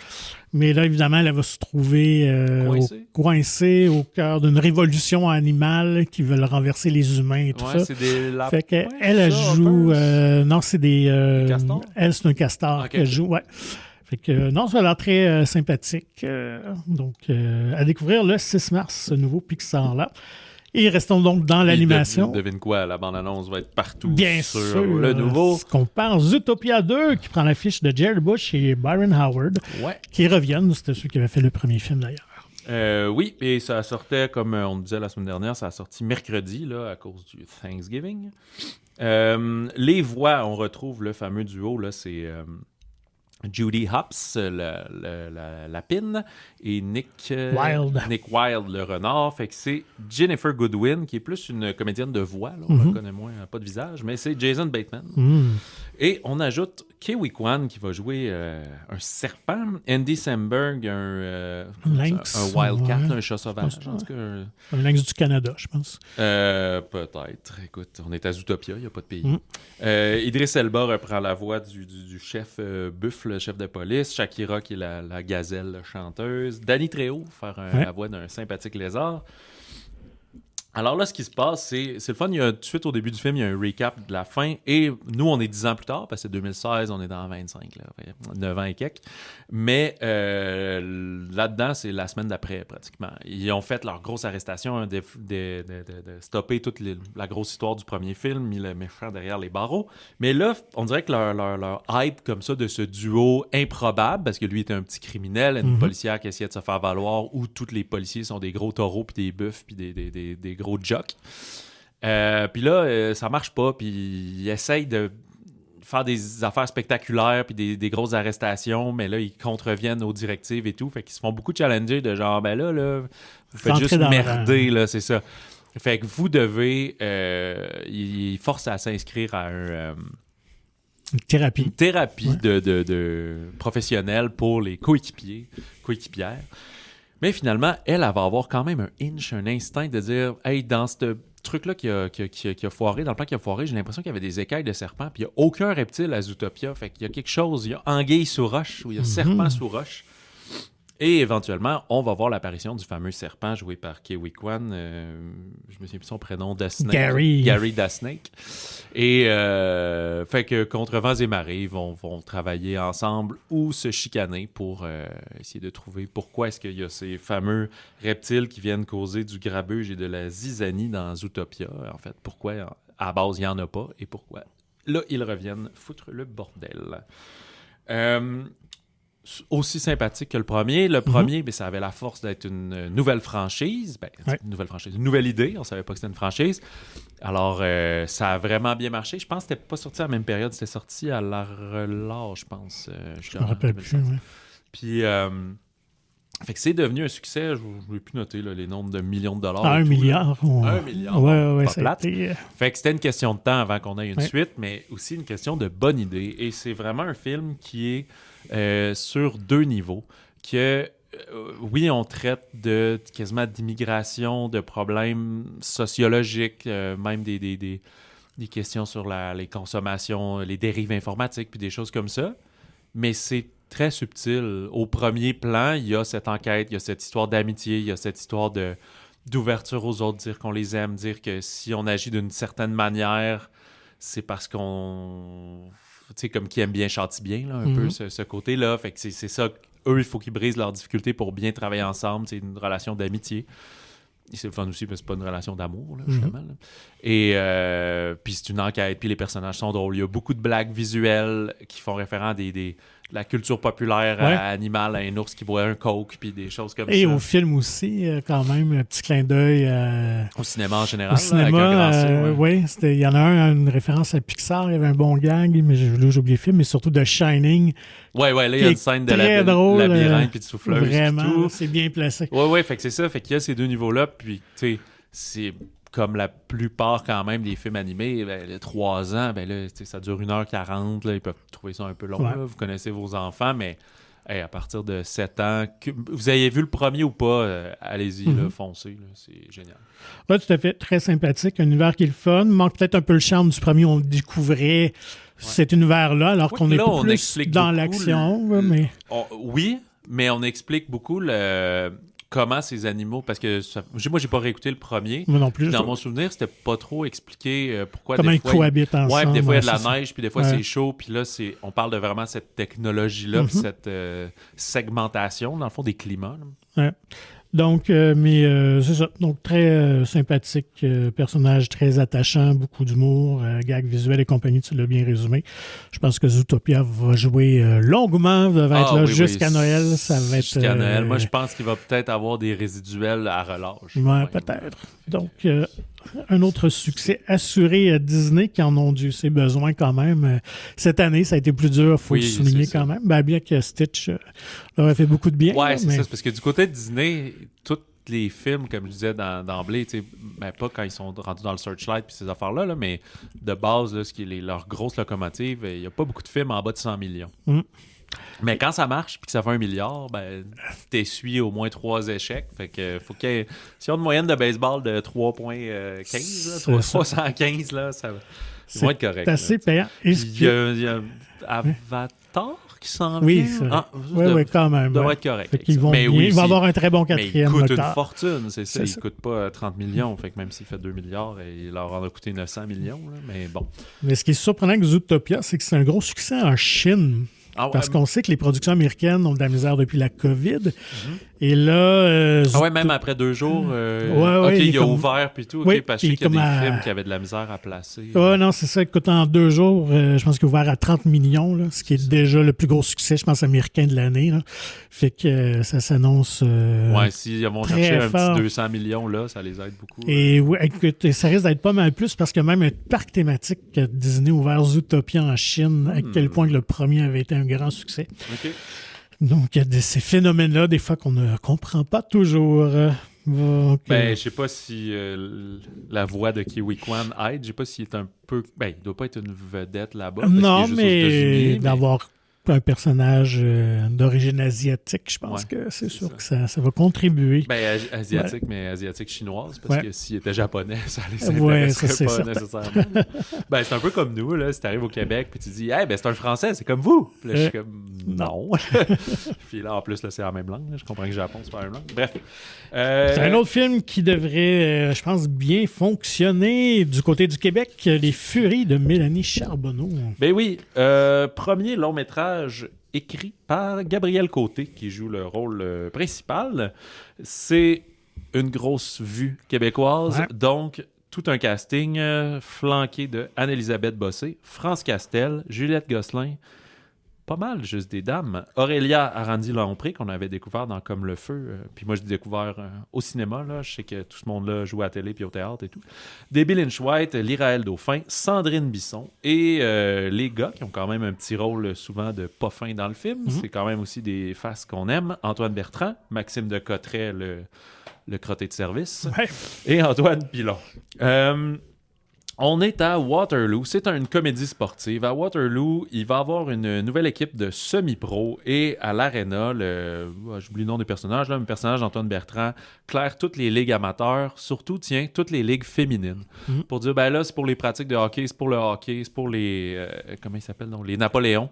Mais là, évidemment, elle va se trouver coincée au cœur d'une révolution animale qui veulent renverser les humains et tout ça. C'est des lapins. Fait qu'elle joue... non, c'est des... castors? Elle, c'est un castor qu'elle joue, Fait que, non, ça a l'air très sympathique. Donc, à découvrir le 6 mars, ce nouveau Pixar-là. Et restons donc dans l'animation. Devine quoi, la bande-annonce va être partout Bien sur sûr, le nouveau. Ce qu'on parle, Zootopia 2, qui prend l'affiche de Jerry Bush et Byron Howard, qui reviennent. C'était ceux qui avaient fait le premier film, d'ailleurs. Oui, et ça sortait, comme on disait la semaine dernière, ça a sorti mercredi, là, à cause du Thanksgiving. Les voix, on retrouve le fameux duo, là, c'est... Judy Hopps, la pine, et Nick Wilde, le renard. Fait que c'est Jennifer Goodwin, qui est plus une comédienne de voix. Là, on la connaît moins, pas de visage, mais c'est Jason Bateman. Et on ajoute Kiwi Kwan, qui va jouer un serpent. Andy Samberg, un wildcat, un chat sauvage. En tout cas, un lynx du Canada, je pense. Peut-être. Écoute, on est à Zootopia, il n'y a pas de pays. Idriss Elba reprend la voix du chef Buff, le chef de police. Shakira, qui est la gazelle chanteuse. Danny Trejo, faire la voix d'un sympathique lézard. Alors là, ce qui se passe, c'est le fun. Il y a tout de suite au début du film, il y a un recap de la fin. Et nous, on est 10 ans plus tard, parce que c'est 2016, on est dans 25, là, 9 ans et quelques. Mais là-dedans, c'est la semaine d'après, pratiquement. Ils ont fait leur grosse arrestation, hein, de stopper toute la grosse histoire du premier film, mis le méchant derrière les barreaux. Mais là, on dirait que leur hype comme ça de ce duo improbable, parce que lui était un petit criminel, une policière qui essayait de se faire valoir, où tous les policiers sont des gros taureaux, puis des buffs, puis des gros jocks. Puis là, ça marche pas, puis ils essayent de faire des affaires spectaculaires, puis des grosses arrestations, mais là, ils contreviennent aux directives et tout, fait qu'ils se font beaucoup challenger de genre, ben là, vous faites juste merder, là, c'est ça. Fait que vous devez... ils forcent à s'inscrire à une thérapie de professionnels pour les coéquipières. Mais finalement, elle va avoir quand même un instinct de dire « Hey, dans ce truc-là qui a foiré, dans le plan qui a foiré, j'ai l'impression qu'il y avait des écailles de serpents, puis il n'y a aucun reptile à Zootopia. Fait qu'il y a quelque chose, il y a anguille sous roche, ou il y a serpent sous roche. » Et éventuellement, on va voir l'apparition du fameux serpent joué par Ke Huy Quan. Je me souviens plus son prénom, Gary Dasnake. Et fait que contre vents et marées, ils vont travailler ensemble ou se chicaner pour essayer de trouver pourquoi est-ce qu'il y a ces fameux reptiles qui viennent causer du grabuge et de la zizanie dans Zootopia. En fait, pourquoi à la base il n'y en a pas et pourquoi là ils reviennent foutre le bordel. Aussi sympathique que le premier. Le premier, ça avait la force d'être une nouvelle franchise. Une nouvelle idée. On ne savait pas que c'était une franchise. Alors, ça a vraiment bien marché. Je pense que c'était pas sorti à la même période. C'était sorti à la relâche, je pense. Je me rappelle plus, oui. Puis, fait que c'est devenu un succès. Je ne vais plus noter là, les nombres de millions de dollars. 1 milliard. $1 milliard. Ouais, pas plate. Fait que c'était une question de temps avant qu'on ait une suite, mais aussi une question de bonne idée. Et c'est vraiment un film qui est sur 2 niveaux. Oui, on traite quasiment d'immigration, de problèmes sociologiques, même des questions sur les consommations, les dérives informatiques, puis des choses comme ça. Mais c'est très subtil. Au premier plan, il y a cette enquête, il y a cette histoire d'amitié, il y a cette histoire d'ouverture aux autres, dire qu'on les aime, dire que si on agit d'une certaine manière, c'est parce qu'on... Tu sais, comme qui aime bien châtie bien, là, un peu ce côté-là. Fait que c'est ça. Eux, il faut qu'ils brisent leurs difficultés pour bien travailler ensemble. C'est une relation d'amitié. Et c'est le fun aussi parce que c'est pas une relation d'amour, là, justement. Là. Et puis c'est une enquête, puis les personnages sont drôles. Il y a beaucoup de blagues visuelles qui font référence à la culture populaire animale, à un ours qui boit un coke, puis des choses comme ça. Et au film aussi, quand même, un petit clin d'œil. Au cinéma en général. Au cinéma, oui. Il y en a une référence à Pixar, il y avait un bon gag, mais j'ai oublié le film, mais surtout de Shining. Oui, là, il y a une scène de labyrinthe puis de souffleuse. Vraiment, tout. C'est bien placé. Oui, fait que c'est ça. Fait qu'il y a ces 2 niveaux-là, puis, tu sais, c'est... Comme la plupart, quand même, des films animés, 3 ans, là, ça dure 1h40. Là, ils peuvent trouver ça un peu long. Là, vous connaissez vos enfants, mais à partir de 7 ans, vous avez vu le premier ou pas, allez-y, là, foncez. Là, c'est génial. Oui, tout à fait. Très sympathique. Un univers qui est le fun. Manque peut-être un peu le charme du premier. On découvrait cet univers-là, alors qu'on est plus dans l'action. Mais... Oui, mais on explique beaucoup comment ces animaux... Parce que moi, j'ai pas réécouté le premier. Moi non plus. Dans mon souvenir, c'était pas trop expliqué pourquoi comment des ils fois... cohabitent ensemble. Oui, puis des fois, il y a de la neige, puis des fois, c'est chaud. Puis là, on parle de vraiment cette technologie-là, puis cette segmentation, dans le fond, des climats. Oui. Donc, c'est ça. Donc, très sympathique, personnage très attachant, beaucoup d'humour, gag visuel et compagnie, tu l'as bien résumé. Je pense que Zootopia va jouer longuement, va être là jusqu'à Noël. Ça va être... Jusqu'à Noël. Moi, je pense qu'il va peut-être avoir des résiduels à relâche. Oui, peut-être. Donc, un autre succès assuré à Disney qui en ont dû ses besoins quand même. Cette année, ça a été plus dur, il faut le souligner quand même. Bien que Stitch leur a fait beaucoup de bien. Oui, c'est ça. C'est parce que du côté de Disney, tous les films, comme je disais d'emblée, pas quand ils sont rendus dans le Searchlight puis ces affaires-là, là, mais de base, là, ce qui est leur grosse locomotive, il n'y a pas beaucoup de films en bas de 100 millions. Mais quand ça marche puis que ça fait 1 milliard, t'essuies au moins 3 échecs. Fait que faut si on a une moyenne de baseball de 3.15, 315, là, ça va être correct. C'est assez payant. Il y a Avatar qui s'en Oui, vient. Oui, quand même. Devrait être correct. Il va avoir un très bon mais quatrième il coûte moteur. une fortune, c'est ça. Il coûte pas 30 millions. Fait que même s'il fait 2 milliards, il leur en a coûté 900 millions. Là, mais bon. Mais ce qui est surprenant avec Zootopia, c'est que c'est un gros succès en Chine. Parce qu'on sait que les productions américaines ont de la misère depuis la COVID. Et là... même après 2 jours, il a ouvert puis tout. Parce que je sais qu'il y a des films qui avaient de la misère à placer. Non, c'est ça. Écoute, en 2 jours, je pense qu'il a ouvert à 30 millions, là, ce qui est déjà le plus gros succès, je pense, américain de l'année. Là. Fait que ça s'annonce s'ils vont chercher un petit 200 millions, là, ça les aide beaucoup. Et écoute, ça risque d'être pas mal plus parce que même un parc thématique que Disney a ouvert Zootopia en Chine, à quel point que le premier avait été un grand succès. OK. Donc, il y a ces phénomènes-là, des fois, qu'on ne comprend pas toujours. Je sais pas si la voix de Kiwi Kwan aide. Je sais pas s'il est un peu... il doit pas être une vedette là-bas. Non, mais d'avoir un personnage d'origine asiatique, je pense que c'est sûr que ça va contribuer. Asiatique, mais asiatique chinoise, parce que s'il était japonais, ça les intéresserait pas nécessairement. C'est un peu comme nous, là, si tu arrives au Québec puis tu dis « c'est un Français, c'est comme vous! » Puis là, je suis comme « Non! » Puis là, en plus, là, c'est la même langue. Là. Je comprends que le Japon, c'est pas la même langue. Bref. C'est un autre film qui devrait, je pense, bien fonctionner du côté du Québec, Les Furies de Mélanie Charbonneau. Ben oui, premier long-métrage écrit par Gabriel Côté, qui joue le rôle principal. C'est une grosse vue québécoise, donc tout un casting flanqué de Anne-Élisabeth Bossé, France Castel, Juliette Gosselin, pas mal juste des dames. Aurélia Arandi-Lompré, qu'on avait découvert dans Comme le feu, puis moi je l'ai découvert au cinéma, là. Je sais que tout ce monde-là joue à la télé puis au théâtre et tout. Debbie Lynch-White, Lyraël Dauphin, Sandrine Bisson et les gars qui ont quand même un petit rôle souvent de pas fin dans le film. C'est quand même aussi des faces qu'on aime. Antoine Bertrand, Maxime de Cotteret, le crotté de service, et Antoine Pilon. On est à Waterloo. C'est une comédie sportive. À Waterloo, il va y avoir une nouvelle équipe de semi-pro et à l'Arena, j'oublie le nom des personnages, là, le personnage d'Antoine Bertrand claire toutes les ligues amateurs, surtout, toutes les ligues féminines. Pour dire, là, c'est pour les pratiques de hockey, c'est pour le hockey, c'est pour les... comment ils s'appellent, donc, les Napoléons.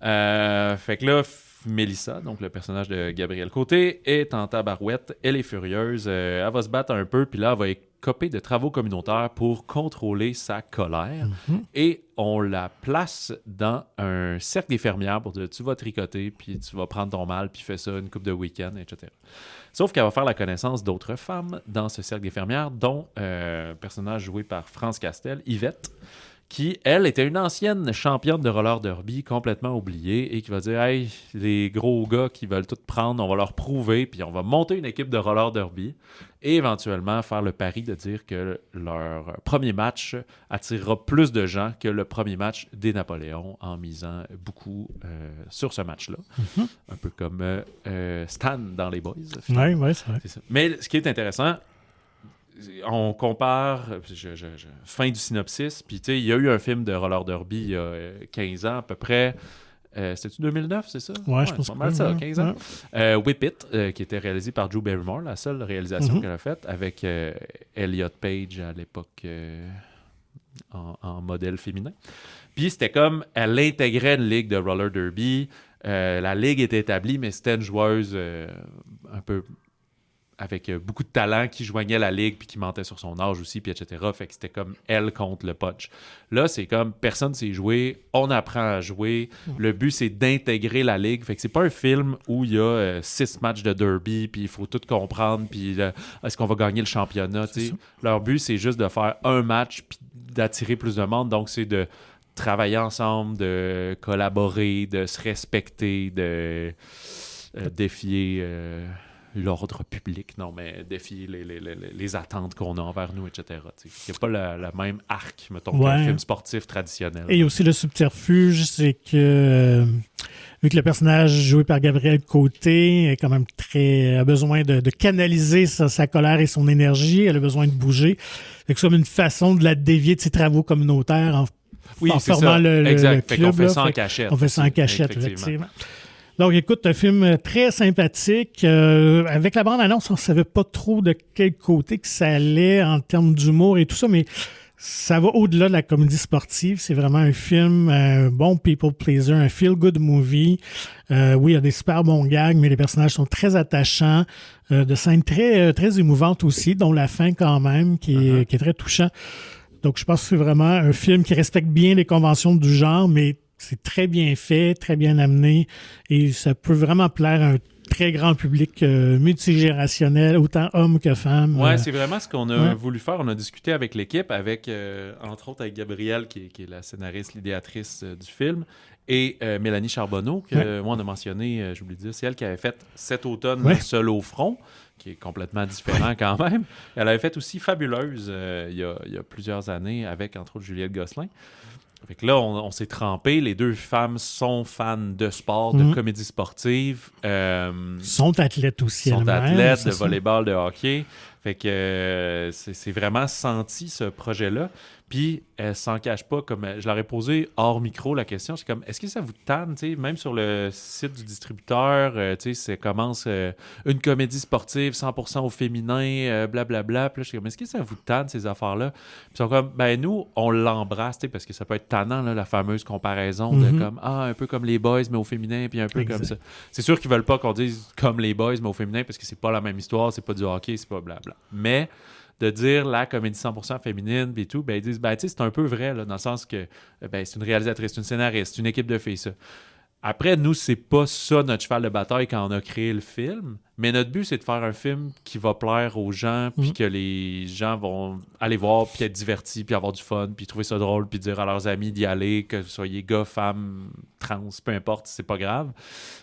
Fait que là, Mélissa, donc le personnage de Gabriel Côté, est en tabarouette. Elle est furieuse. Elle va se battre un peu, puis là, elle va écoper de travaux communautaires pour contrôler sa colère. Et on la place dans un cercle d'infirmières pour dire tu vas tricoter, puis tu vas prendre ton mal, puis fais ça une couple de week-end, etc. Sauf qu'elle va faire la connaissance d'autres femmes dans ce cercle d'infirmières, dont un personnage joué par France Castel, Yvette, qui, elle, était une ancienne championne de roller derby complètement oubliée et qui va dire « Hey, les gros gars qui veulent tout prendre, on va leur prouver, puis on va monter une équipe de roller derby et éventuellement faire le pari de dire que leur premier match attirera plus de gens que le premier match des Napoléons en misant beaucoup sur ce match-là. Un peu comme Stan dans Les Boys. Oui, c'est vrai. C'est ça. Mais ce qui est intéressant, on compare, fin du synopsis, puis tu sais, il y a eu un film de roller derby il y a 15 ans à peu près. C'était-tu 2009, c'est ça? Ouais, je pense que c'est pas mal ça, 15 ans. Whip It, qui était réalisé par Drew Barrymore, la seule réalisation qu'elle a faite, avec Elliot Page à l'époque en modèle féminin. Puis c'était comme, elle intégrait une ligue de roller derby. La ligue était établie, mais c'était une joueuse un peu... avec beaucoup de talent qui joignait la ligue puis qui mentait sur son âge aussi, puis etc. Fait que c'était comme elle contre le punch. Là, c'est comme personne sait jouer, on apprend à jouer. Le but, c'est d'intégrer la ligue. Fait que c'est pas un film où il y a 6 matchs de derby puis il faut tout comprendre puis est-ce qu'on va gagner le championnat, tu sais. Leur but, c'est juste de faire un match puis d'attirer plus de monde. Donc, c'est de travailler ensemble, de collaborer, de se respecter, de défier... l'ordre public, non, mais défier les attentes qu'on a envers nous, etc. Il n'y a pas la même arc, mettons, qu'un film sportif traditionnel. Et aussi le subterfuge, c'est que vu que le personnage joué par Gabriel Côté est quand même a besoin de canaliser sa colère et son énergie, elle a besoin de bouger. C'est comme une façon de la dévier de ses travaux communautaires en formant le club. Fait qu'on fait ça en cachette. On fait ça en cachette, effectivement. Donc, écoute, un film très sympathique. Avec la bande-annonce, on ne savait pas trop de quel côté que ça allait en termes d'humour et tout ça, mais ça va au-delà de la comédie sportive. C'est vraiment un film, un bon people pleaser, un feel-good movie. Oui, il y a des super bons gags, mais les personnages sont très attachants. De scènes très, très émouvantes aussi, dont la fin quand même, qui est très touchant. Donc, je pense que c'est vraiment un film qui respecte bien les conventions du genre, mais c'est très bien fait, très bien amené. Et ça peut vraiment plaire à un très grand public multigénérationnel, autant hommes que femmes. Ouais, c'est vraiment ce qu'on a voulu faire. On a discuté avec l'équipe, avec entre autres avec Gabrielle, qui est la scénariste, l'idéatrice du film, et Mélanie Charbonneau, que moi on a mentionné, j'oublie de dire, c'est elle qui avait fait cet automne Seul au front, qui est complètement différent quand même. Elle avait fait aussi Fabuleuse il y a plusieurs années avec, entre autres, Juliette Gosselin. Fait que là, on s'est trempés. Les deux femmes sont fans de sport, de comédie sportive. Sont athlètes aussi. Sont athlètes de volleyball, de hockey. Fait que c'est vraiment senti, ce projet-là. Puis, elle s'en cache pas. Comme je leur ai posé hors micro la question. C'est comme, est-ce que ça vous tanne? Même sur le site du distributeur, ça commence une comédie sportive 100% au féminin, blablabla. Puis là, je suis comme, est-ce que ça vous tanne, ces affaires-là? Puis ils sont comme, ben nous, on l'embrasse, parce que ça peut être tannant, là, la fameuse comparaison de comme, un peu comme les boys, mais au féminin, puis un peu comme ça. C'est sûr qu'ils veulent pas qu'on dise comme les boys, mais au féminin, parce que c'est pas la même histoire, c'est pas du hockey, c'est pas blabla. Mais de dire la comédie 100% féminine puis tout, ben ils disent, ben tu sais, c'est un peu vrai, là, dans le sens que ben, c'est une réalisatrice, c'est une scénariste, c'est une équipe de filles, ça. Après, nous, c'est pas ça notre cheval de bataille quand on a créé le film, mais notre but, c'est de faire un film qui va plaire aux gens, puis que les gens vont aller voir, puis être divertis, puis avoir du fun, puis trouver ça drôle, puis dire à leurs amis d'y aller, que vous soyez gars, femmes, trans, peu importe, c'est pas grave,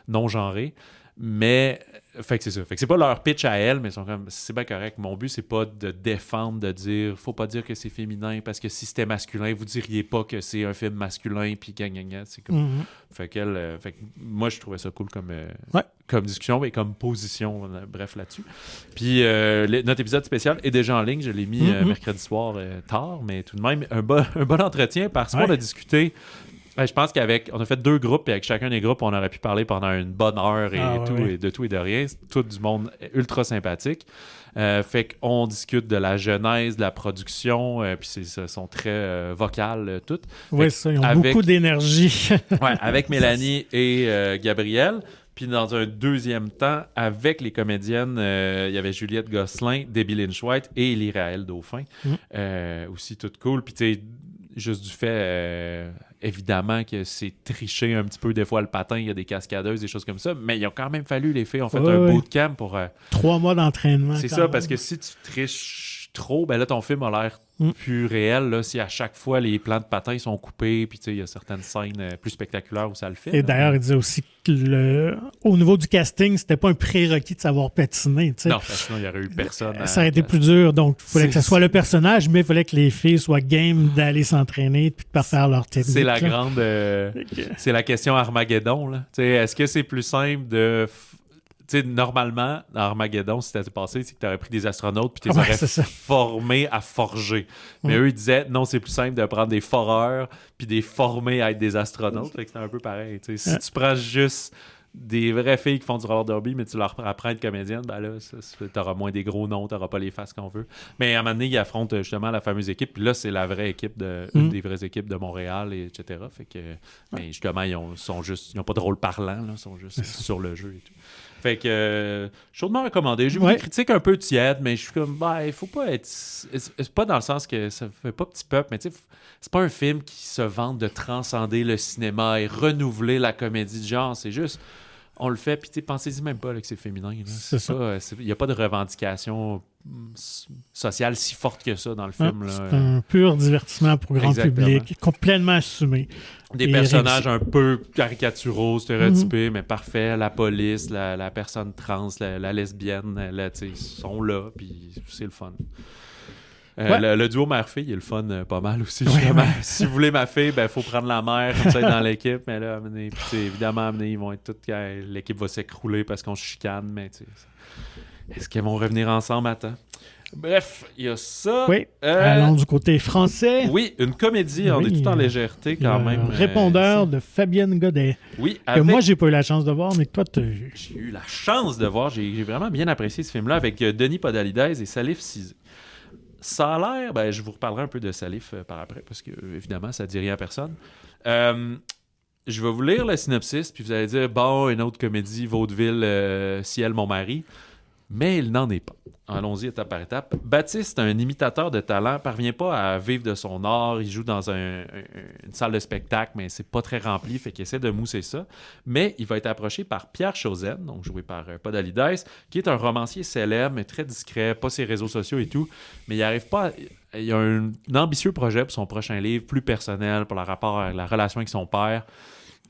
non-genré. Mais, fait que c'est ça. Fait que c'est pas leur pitch à elles, mais ils sont comme, c'est bien correct. Mon but, c'est pas de défendre, de dire, faut pas dire que c'est féminin, parce que si c'était masculin, vous diriez pas que c'est un film masculin, puis gagnant. C'est comme. Fait que moi, je trouvais ça cool comme discussion et comme position, bref, là-dessus. Puis, notre épisode spécial est déjà en ligne. Je l'ai mis mercredi soir tard, mais tout de même, un bon entretien parce qu'on a discuté. Je pense on a fait 2 groupes et avec chacun des groupes, on aurait pu parler pendant une bonne heure et de tout et de rien. C'est tout du monde ultra sympathique. Fait qu'on discute de la genèse, de la production, puis ils sont très vocales toutes. Oui, ça, ils ont beaucoup d'énergie. Avec Mélanie et Gabrielle. Puis dans un deuxième temps, avec les comédiennes, il y avait Juliette Gosselin, Debbie Lynch-White et Élie-Raël Dauphin. Aussi tout cool. Puis tu sais, juste du fait... évidemment que c'est tricher un petit peu des fois le patin, il y a des cascadeuses, des choses comme ça, mais il a quand même fallu, les filles ont fait un bootcamp pour... 3 mois d'entraînement. C'est ça, parce que si tu triches trop, ben là, ton film a l'air plus réel, là, si à chaque fois les plans de patin sont coupés, puis tu sais, il y a certaines scènes plus spectaculaires où ça le fait. Et d'ailleurs, il disait aussi que au niveau du casting, c'était pas un prérequis de savoir patiner. T'sais. Non, parce que sinon, il n'y aurait eu personne. Ça aurait été plus dur, donc il fallait que ce soit le personnage, mais il fallait que les filles soient game d'aller s'entraîner puis de parfaire leur technique. C'est la grande... c'est la question Armageddon. Là. Est-ce que c'est plus simple de... Tu sais, normalement, dans Armageddon, si t'avais passé, c'est que t'aurais pris des astronautes puis tu les aurais formés à forger. Mais eux, ils disaient, non, c'est plus simple de prendre des foreurs puis des former à être des astronautes. Fait que c'est un peu pareil. T'sais. Si tu prends juste des vraies filles qui font du roller derby, mais tu leur apprends à être comédienne, ben là, t'auras moins des gros noms, t'auras pas les faces qu'on veut. Mais à un moment donné, ils affrontent justement la fameuse équipe. Puis là, c'est la vraie équipe, une des vraies équipes de Montréal, etc. Fait que, mais justement, ils n'ont pas de rôle parlant, là, ils sont juste sur le jeu et tout. Fait que, chaudement recommandé. J'ai eu des critiques un peu tièdes, mais je suis comme, il faut pas être... C'est pas dans le sens que ça fait pas petit peuple, mais tu sais, c'est pas un film qui se vante de transcender le cinéma et renouveler la comédie de genre. C'est juste, on le fait, puis pensez-y même pas là, que c'est féminin. Il n'y a pas de revendication sociale si forte que ça dans le film. Là. C'est un pur divertissement pour grand public, complètement assumé. Des personnages un peu caricaturaux, stéréotypés, mais parfaits. La police, la personne trans, la lesbienne, là, ils sont là, puis c'est le fun. Le duo mère-fille est le fun pas mal aussi. Si vous voulez ma fille, il faut prendre la mère comme ça dans l'équipe. Mais là, évidemment, ils vont être toutes... L'équipe va s'écrouler parce qu'on se chicane, mais est-ce qu'elles vont revenir ensemble à temps? Bref, il y a ça. Oui. Allons du côté français. Oui, une comédie. On est tout en légèreté quand même. Répondeur de Fabienne Godet. Oui, que moi, j'ai pas eu la chance de voir, mais que toi, tu as vu. J'ai eu la chance de voir. J'ai vraiment bien apprécié ce film-là avec Denis Podalides et Salif Cizé. ça a l'air... Ben, je vous reparlerai un peu de Salif par après, parce que, évidemment, ça dit rien à personne. Je vais vous lire le synopsis, puis vous allez dire, bon, une autre comédie, vaudeville, Ciel, mon mari. Mais il n'en est pas. Allons-y étape par étape. Baptiste, un imitateur de talent, parvient pas à vivre de son art. Il joue dans une salle de spectacle, mais c'est pas très rempli, fait qu'il essaie de mousser ça. Mais il va être approché par Pierre Chauzen, donc joué par Podalides, qui est un romancier célèbre, mais très discret, pas ses réseaux sociaux et tout. Mais il arrive pas... Il a un ambitieux projet pour son prochain livre, plus personnel, pour le rapport à la relation avec son père.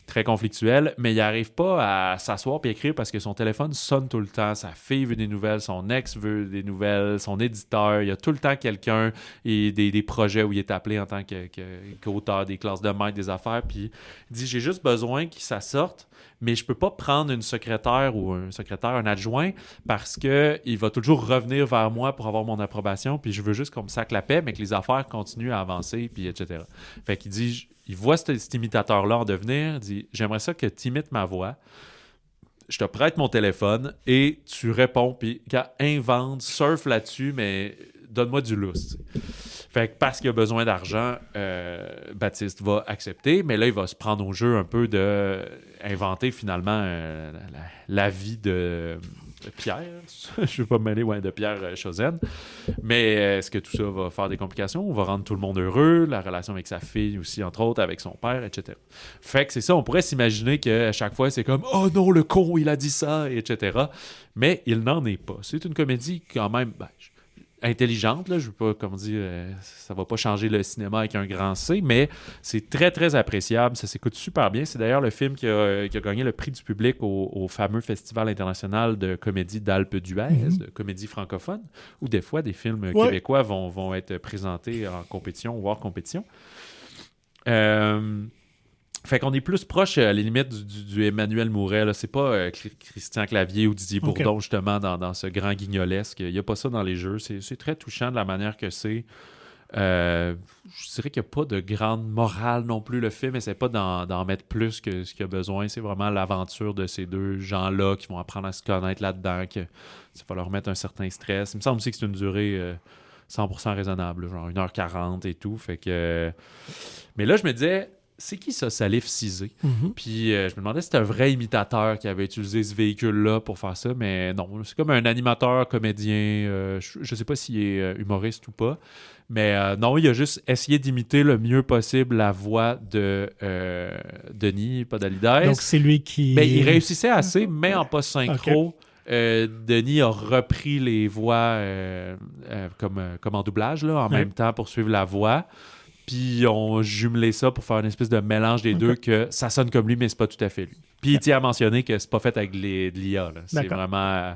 Très conflictuel, mais il n'arrive pas à s'asseoir et écrire parce que son téléphone sonne tout le temps. Sa fille veut des nouvelles, son ex veut des nouvelles, son éditeur. Il y a tout le temps quelqu'un et des projets où il est appelé en tant qu'auteur, des classes de maître, des affaires. Puis il dit, j'ai juste besoin que ça sorte, mais je peux pas prendre une secrétaire ou un adjoint parce qu'il va toujours revenir vers moi pour avoir mon approbation. Puis je veux juste qu'on me saque la paix, mais que les affaires continuent à avancer, puis etc. Fait qu'il dit... Il voit cet imitateur-là en devenir, il dit « J'aimerais ça que tu imites ma voix. Je te prête mon téléphone et tu réponds, puis invente, surfe là-dessus, mais donne-moi du lousse. » Fait que parce qu'il a besoin d'argent, Baptiste va accepter, mais là, il va se prendre au jeu un peu d'inventer finalement la vie de Pierre. Je ne vais pas me mêler de Pierre Chauzen. Mais est-ce que tout ça va faire des complications? On va rendre tout le monde heureux, la relation avec sa fille aussi, entre autres, avec son père, etc. Fait que c'est ça, on pourrait s'imaginer qu'à chaque fois, c'est comme « Oh non, le con, il a dit ça! » etc. Mais il n'en est pas. C'est une comédie quand même... intelligente, là, je veux pas, comme dire, ça va pas changer le cinéma avec un grand C, mais c'est très, très appréciable, ça s'écoute super bien. C'est d'ailleurs le film qui a gagné le prix du public au fameux Festival international de comédie d'Alpes d'Huez, de comédie francophone, où des fois, des films québécois vont être présentés en compétition ou hors compétition. Fait qu'on est plus proche, à la limite, du Emmanuel Mouret. Là. C'est pas Christian Clavier ou Didier Bourdon, justement, dans ce grand guignolesque. Il n'y a pas ça dans les jeux. C'est très touchant de la manière que c'est. Je dirais qu'il n'y a pas de grande morale non plus, le film. Essaie pas d'en mettre plus que ce qu'il y a besoin. C'est vraiment l'aventure de ces deux gens-là qui vont apprendre à se connaître là-dedans, que ça va leur mettre un certain stress. Il me semble aussi que c'est une durée 100% raisonnable, genre 1h40 et tout. Fait que... Mais là, je me disais... C'est qui ça, Salif Cisé? Puis je me demandais si c'était un vrai imitateur qui avait utilisé ce véhicule-là pour faire ça, mais non, c'est comme un animateur, comédien, je sais pas s'il est humoriste ou pas, mais non, il a juste essayé d'imiter le mieux possible la voix de Denis Podalides. Donc c'est lui qui... Ben, il réussissait assez, mais en post-synchro. Denis a repris les voix comme en doublage, là, en même temps pour suivre la voix. Puis on jumelé ça pour faire une espèce de mélange des deux, que ça sonne comme lui, mais c'est pas tout à fait lui. Puis il tient à mentionner que c'est pas fait avec de l'IA. Là. C'est vraiment...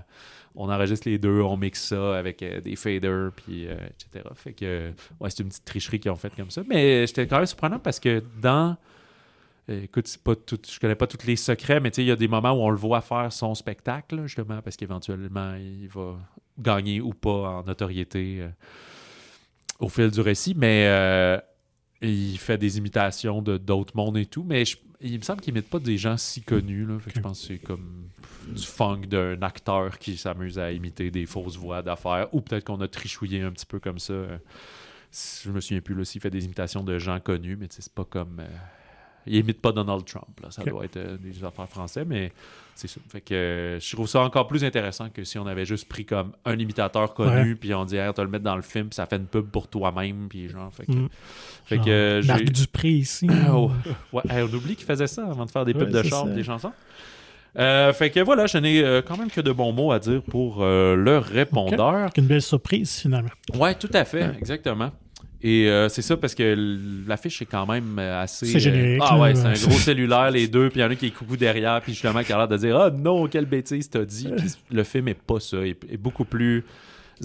on enregistre les deux, on mixe ça avec des faders, puis etc. Fait que... c'est une petite tricherie qu'ils ont faite comme ça. Mais j'étais quand même surprenant parce que dans... écoute, je connais pas tous les secrets, mais il y a des moments où on le voit faire son spectacle, justement, parce qu'éventuellement, il va gagner ou pas en notoriété au fil du récit. Mais... il fait des imitations d'autres mondes et tout, mais il me semble qu'il n'imite pas des gens si connus. Là, fait que je pense que c'est comme du funk d'un acteur qui s'amuse à imiter des fausses voix d'affaires, ou peut-être qu'on a trichouillé un petit peu comme ça. Je me souviens plus là, s'il fait des imitations de gens connus, mais c'est pas comme... il imite pas Donald Trump. Là. Ça doit être des affaires français, mais c'est ça. Fait que je trouve ça encore plus intéressant que si on avait juste pris comme un imitateur connu, puis on dit hey, on va le mettre dans le film, puis ça fait une pub pour toi-même, puis genre. Fait que Marc Dupré ici. On oublie qu'il faisait ça avant de faire des pubs de char, des chansons. Fait que voilà, je n'ai quand même que de bons mots à dire pour le répondeur. Une belle surprise finalement. Ouais, tout à fait, exactement. Et c'est ça parce que l'affiche est quand même assez... C'est générique. C'est un gros cellulaire, les deux, puis il y en a qui est coucou derrière, puis justement qui a l'air de dire « Ah non, quelle bêtise t'as dit! » Puis le film est pas ça, il est beaucoup plus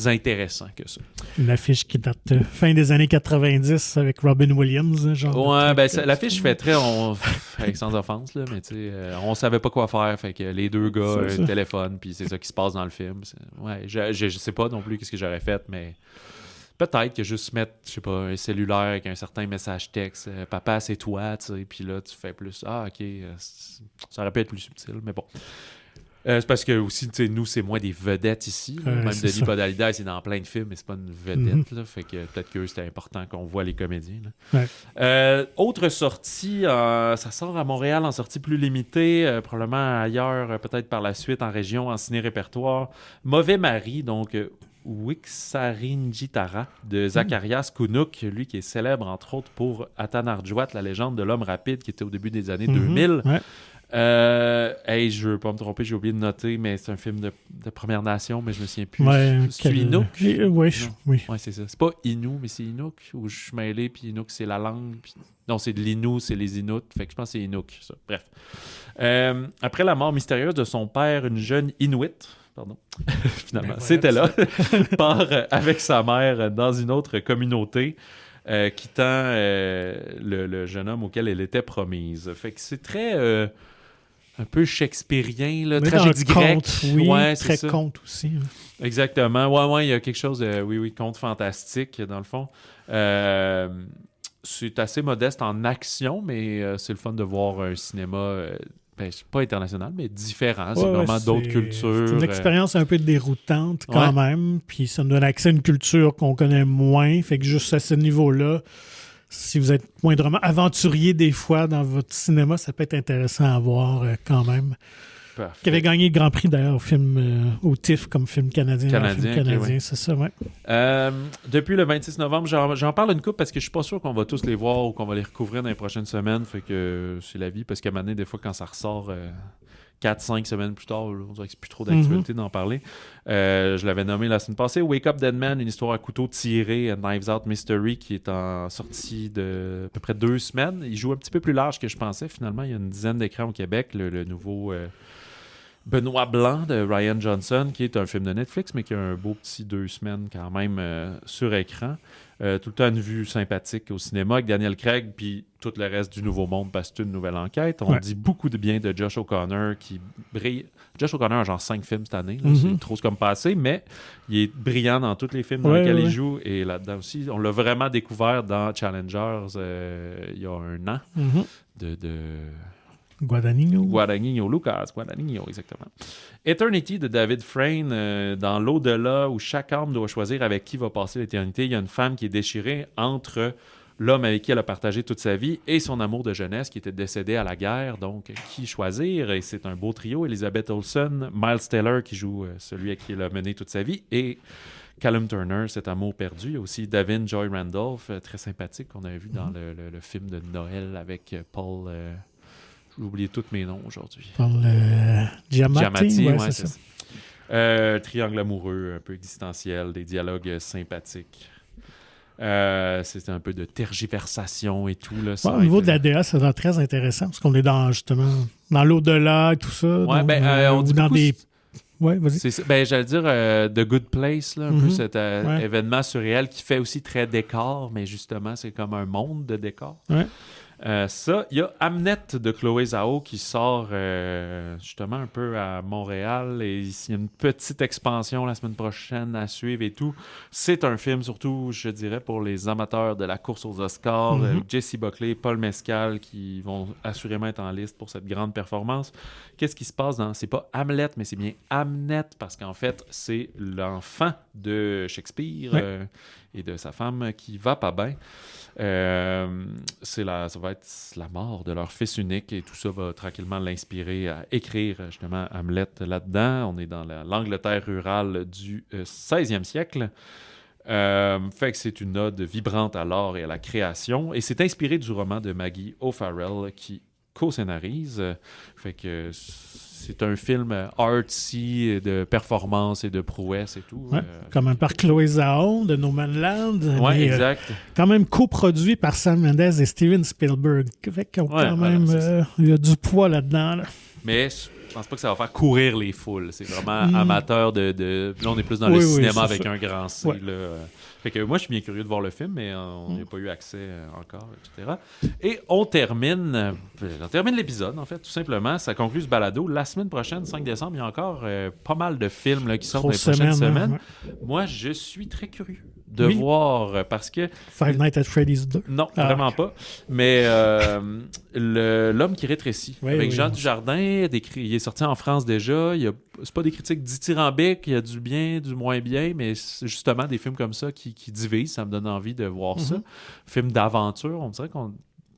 intéressant que ça. Une affiche qui date fin des années 90 avec Robin Williams. Genre l'affiche fait très... avec sans offense, là, mais tu sais, on savait pas quoi faire, fait que les deux gars, un téléphone, puis c'est ça qui se passe dans le film. Je sais pas non plus qu'est-ce que j'aurais fait, mais... Peut-être que juste mettre, je sais pas, un cellulaire avec un certain message texte, papa, c'est toi, tu sais, puis là, tu fais plus, ok, ça aurait pu être plus subtil, mais bon. C'est parce que aussi, tu sais, nous, c'est moins des vedettes ici. Même Denis Podalides, c'est dans plein de films, mais c'est pas une vedette. Là, fait que peut-être que c'était important qu'on voit les comédiens. Là. Ouais. Autre sortie, ça sort à Montréal en sortie plus limitée, probablement ailleurs, peut-être par la suite en région, en ciné-répertoire. Mauvais mari, donc Wixarinjitara de Zacharias Kunuk, lui qui est célèbre entre autres pour Atanarjuat, la légende de l'homme rapide, qui était au début des années 2000. Ouais. Je veux pas me tromper, j'ai oublié de noter, mais c'est un film de Première Nation, mais je me souviens plus. C'est Inuk? Oui. Ouais, c'est ça. C'est pas Innu, mais c'est Inuk, où je suis mêlé, puis Inuk, c'est la langue. Puis... Non, c'est de l'Innu, c'est les Inuits. Fait que je pense que c'est Inuk, ça. Bref. Après la mort mystérieuse de son père, une jeune Inuit, finalement, c'était là, part avec sa mère dans une autre communauté, quittant le jeune homme auquel elle était promise. Fait que c'est très... un peu shakespearien, là, tragédie grecque. Oui, très conte aussi. Hein. Exactement. Ouais, il y a quelque chose de, conte fantastique, dans le fond. C'est assez modeste en action, mais c'est le fun de voir un cinéma, pas international, mais différent. C'est vraiment d'autres cultures. C'est une expérience un peu déroutante quand même, puis ça nous donne accès à une culture qu'on connaît moins. Fait que juste à ce niveau-là, si vous êtes moindrement aventurier des fois dans votre cinéma, ça peut être intéressant à voir quand même. Parfait. Qui avait gagné le Grand Prix d'ailleurs au TIFF comme film canadien. C'est ça, ouais. Depuis le 26 novembre, j'en parle une couple parce que je suis pas sûr qu'on va tous les voir ou qu'on va les recouvrir dans les prochaines semaines. Fait que c'est la vie, parce qu'à un moment donné, des fois, quand ça ressort 4-5 semaines plus tard, on dirait que c'est plus trop d'actualité d'en parler. Je l'avais nommé la semaine passée, Wake Up Dead Man, une histoire à couteau tiré, Knives Out Mystery, qui est en sortie de à peu près 2 semaines. Il joue un petit peu plus large que je pensais. Finalement, il y a une dizaine d'écrans au Québec. Le nouveau Benoît Blanc de Ryan Johnson, qui est un film de Netflix, mais qui a un beau petit 2 semaines quand même sur écran. Tout le temps une vue sympathique au cinéma avec Daniel Craig, puis tout le reste du Nouveau Monde, parce que c'est une nouvelle enquête. On dit beaucoup de bien de Josh O'Connor, qui brille. Josh O'Connor a genre 5 films cette année, là. C'est trop comme passé, mais il est brillant dans tous les films dans lesquels il joue, et là-dedans aussi. On l'a vraiment découvert dans Challengers il y a 1 an, de Guadagnino, exactement. Eternity de David Frayne, dans l'au-delà où chaque âme doit choisir avec qui va passer l'éternité. Il y a une femme qui est déchirée entre l'homme avec qui elle a partagé toute sa vie et son amour de jeunesse qui était décédé à la guerre. Donc, qui choisir? Et c'est un beau trio. Elizabeth Olsen, Miles Teller qui joue celui à qui elle a mené toute sa vie, et Callum Turner, cet amour perdu. Il y a aussi Davin Joy Randolph, très sympathique, qu'on avait vu dans le film de Noël avec Paul... J'ai oublié tous mes noms aujourd'hui. Giamatti, c'est ça. Triangle amoureux, un peu existentiel, des dialogues sympathiques. C'est un peu de tergiversation et tout. Là, au niveau de la DA, ça va être très intéressant parce qu'on est justement dans l'au-delà et tout ça. On dit dans des... Oui, vas-y. J'allais dire The Good Place, là, un peu cet événement surréel qui fait aussi très décor, mais justement, c'est comme un monde de décor. Ouais. Il y a Hamnet de Chloé Zhao qui sort justement un peu à Montréal, et il y a une petite expansion la semaine prochaine à suivre et tout. C'est un film surtout, je dirais, pour les amateurs de la course aux Oscars. Jessie Buckley, Paul Mescal qui vont assurément être en liste pour cette grande performance. Qu'est-ce qui se passe c'est pas Hamlet, mais c'est bien Hamnet, parce qu'en fait, c'est l'enfant de Shakespeare et de sa femme qui va pas bien. Ça va être la mort de leur fils unique, et tout ça va tranquillement l'inspirer à écrire justement Hamlet là-dedans. On est dans l'Angleterre rurale du 16e siècle. Fait que c'est une ode vibrante à l'art et à la création, et c'est inspiré du roman de Maggie O'Farrell qui co-scénarise. Fait que c'est un film artsy, de performance et de prouesse et tout. Comme un par Chloé Zhao de No Man's Land. Oui, exact. Quand même coproduit par Sam Mendes et Steven Spielberg. Fait qu'il y a du poids là-dedans. Là. Mais je pense pas que ça va faire courir les foules. C'est vraiment amateur de... Là, on est plus dans le cinéma avec un grand C. Là. Fait que moi, je suis bien curieux de voir le film, mais on n'a pas eu accès encore, etc. Et on termine l'épisode, en fait, tout simplement. Ça conclut ce balado. La semaine prochaine, 5 décembre, il y a encore pas mal de films là, qui sortent dans les prochaines semaines. Moi, je suis très curieux de voir, parce que... Five Nights at Freddy's 2. Non, vraiment pas. Mais L'homme qui rétrécit, avec Jean Dujardin, il est sorti en France déjà. C'est pas des critiques dithyrambiques, il y a du bien, du moins bien, mais c'est justement des films comme ça qui divisent. Ça me donne envie de voir ça. Film d'aventure, on dirait qu'on...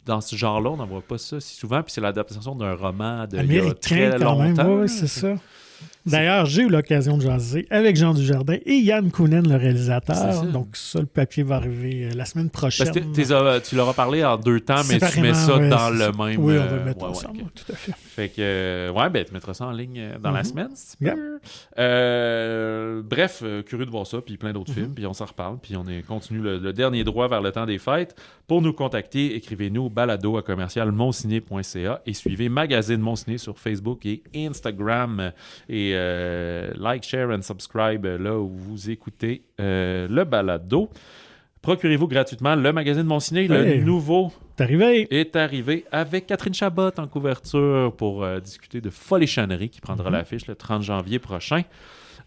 Dans ce genre-là, on n'en voit pas ça si souvent. Puis c'est l'adaptation d'un roman il y a très longtemps. Oui, c'est ça. D'ailleurs, j'ai eu l'occasion de jaser avec Jean Dujardin et Yann Kounen, le réalisateur. Donc ça, le papier va arriver la semaine prochaine. Parce que tu leur as parlé en 2 temps, mais tu mets ça dans le même... Oui, on va le mettre ensemble, tout à fait. Fait que, tu mettras ça en ligne dans la semaine, si tu peux. Bref, curieux de voir ça, puis plein d'autres films, puis on s'en reparle, puis on continue le dernier droit vers le temps des fêtes. Pour nous contacter, écrivez-nous balado@commercialmonciné.ca et suivez Magazine Monciné sur Facebook et Instagram. Et like, share and subscribe là où vous écoutez le balado. Procurez-vous gratuitement le magazine Monciné, le nouveau est arrivé avec Catherine Chabot en couverture pour discuter de Foléchanerie qui prendra l'affiche le 30 janvier prochain.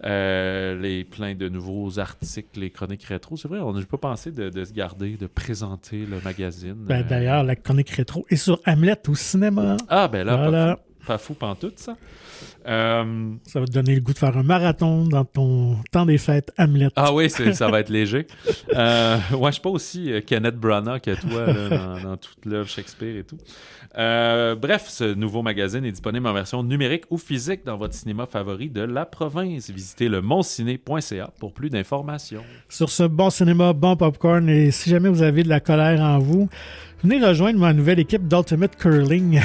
Plein de nouveaux articles, les chroniques rétro. C'est vrai, on n'a pas pensé de se garder, de présenter le magazine. D'ailleurs, la chronique rétro est sur Hamlet au cinéma. Ah, ben là, voilà. Pas fou pantoute, ça. Ça va te donner le goût de faire un marathon dans ton temps des fêtes Hamlet. Ah oui, ça va être léger. Je suis pas aussi Kenneth Branagh que toi là, dans toute l'œuvre Shakespeare et tout. Bref, ce nouveau magazine est disponible en version numérique ou physique dans votre cinéma favori de la province. Visitez le monciné.ca pour plus d'informations. Sur ce, bon cinéma, bon popcorn, et si jamais vous avez de la colère en vous, venez rejoindre ma nouvelle équipe d'Ultimate Curling.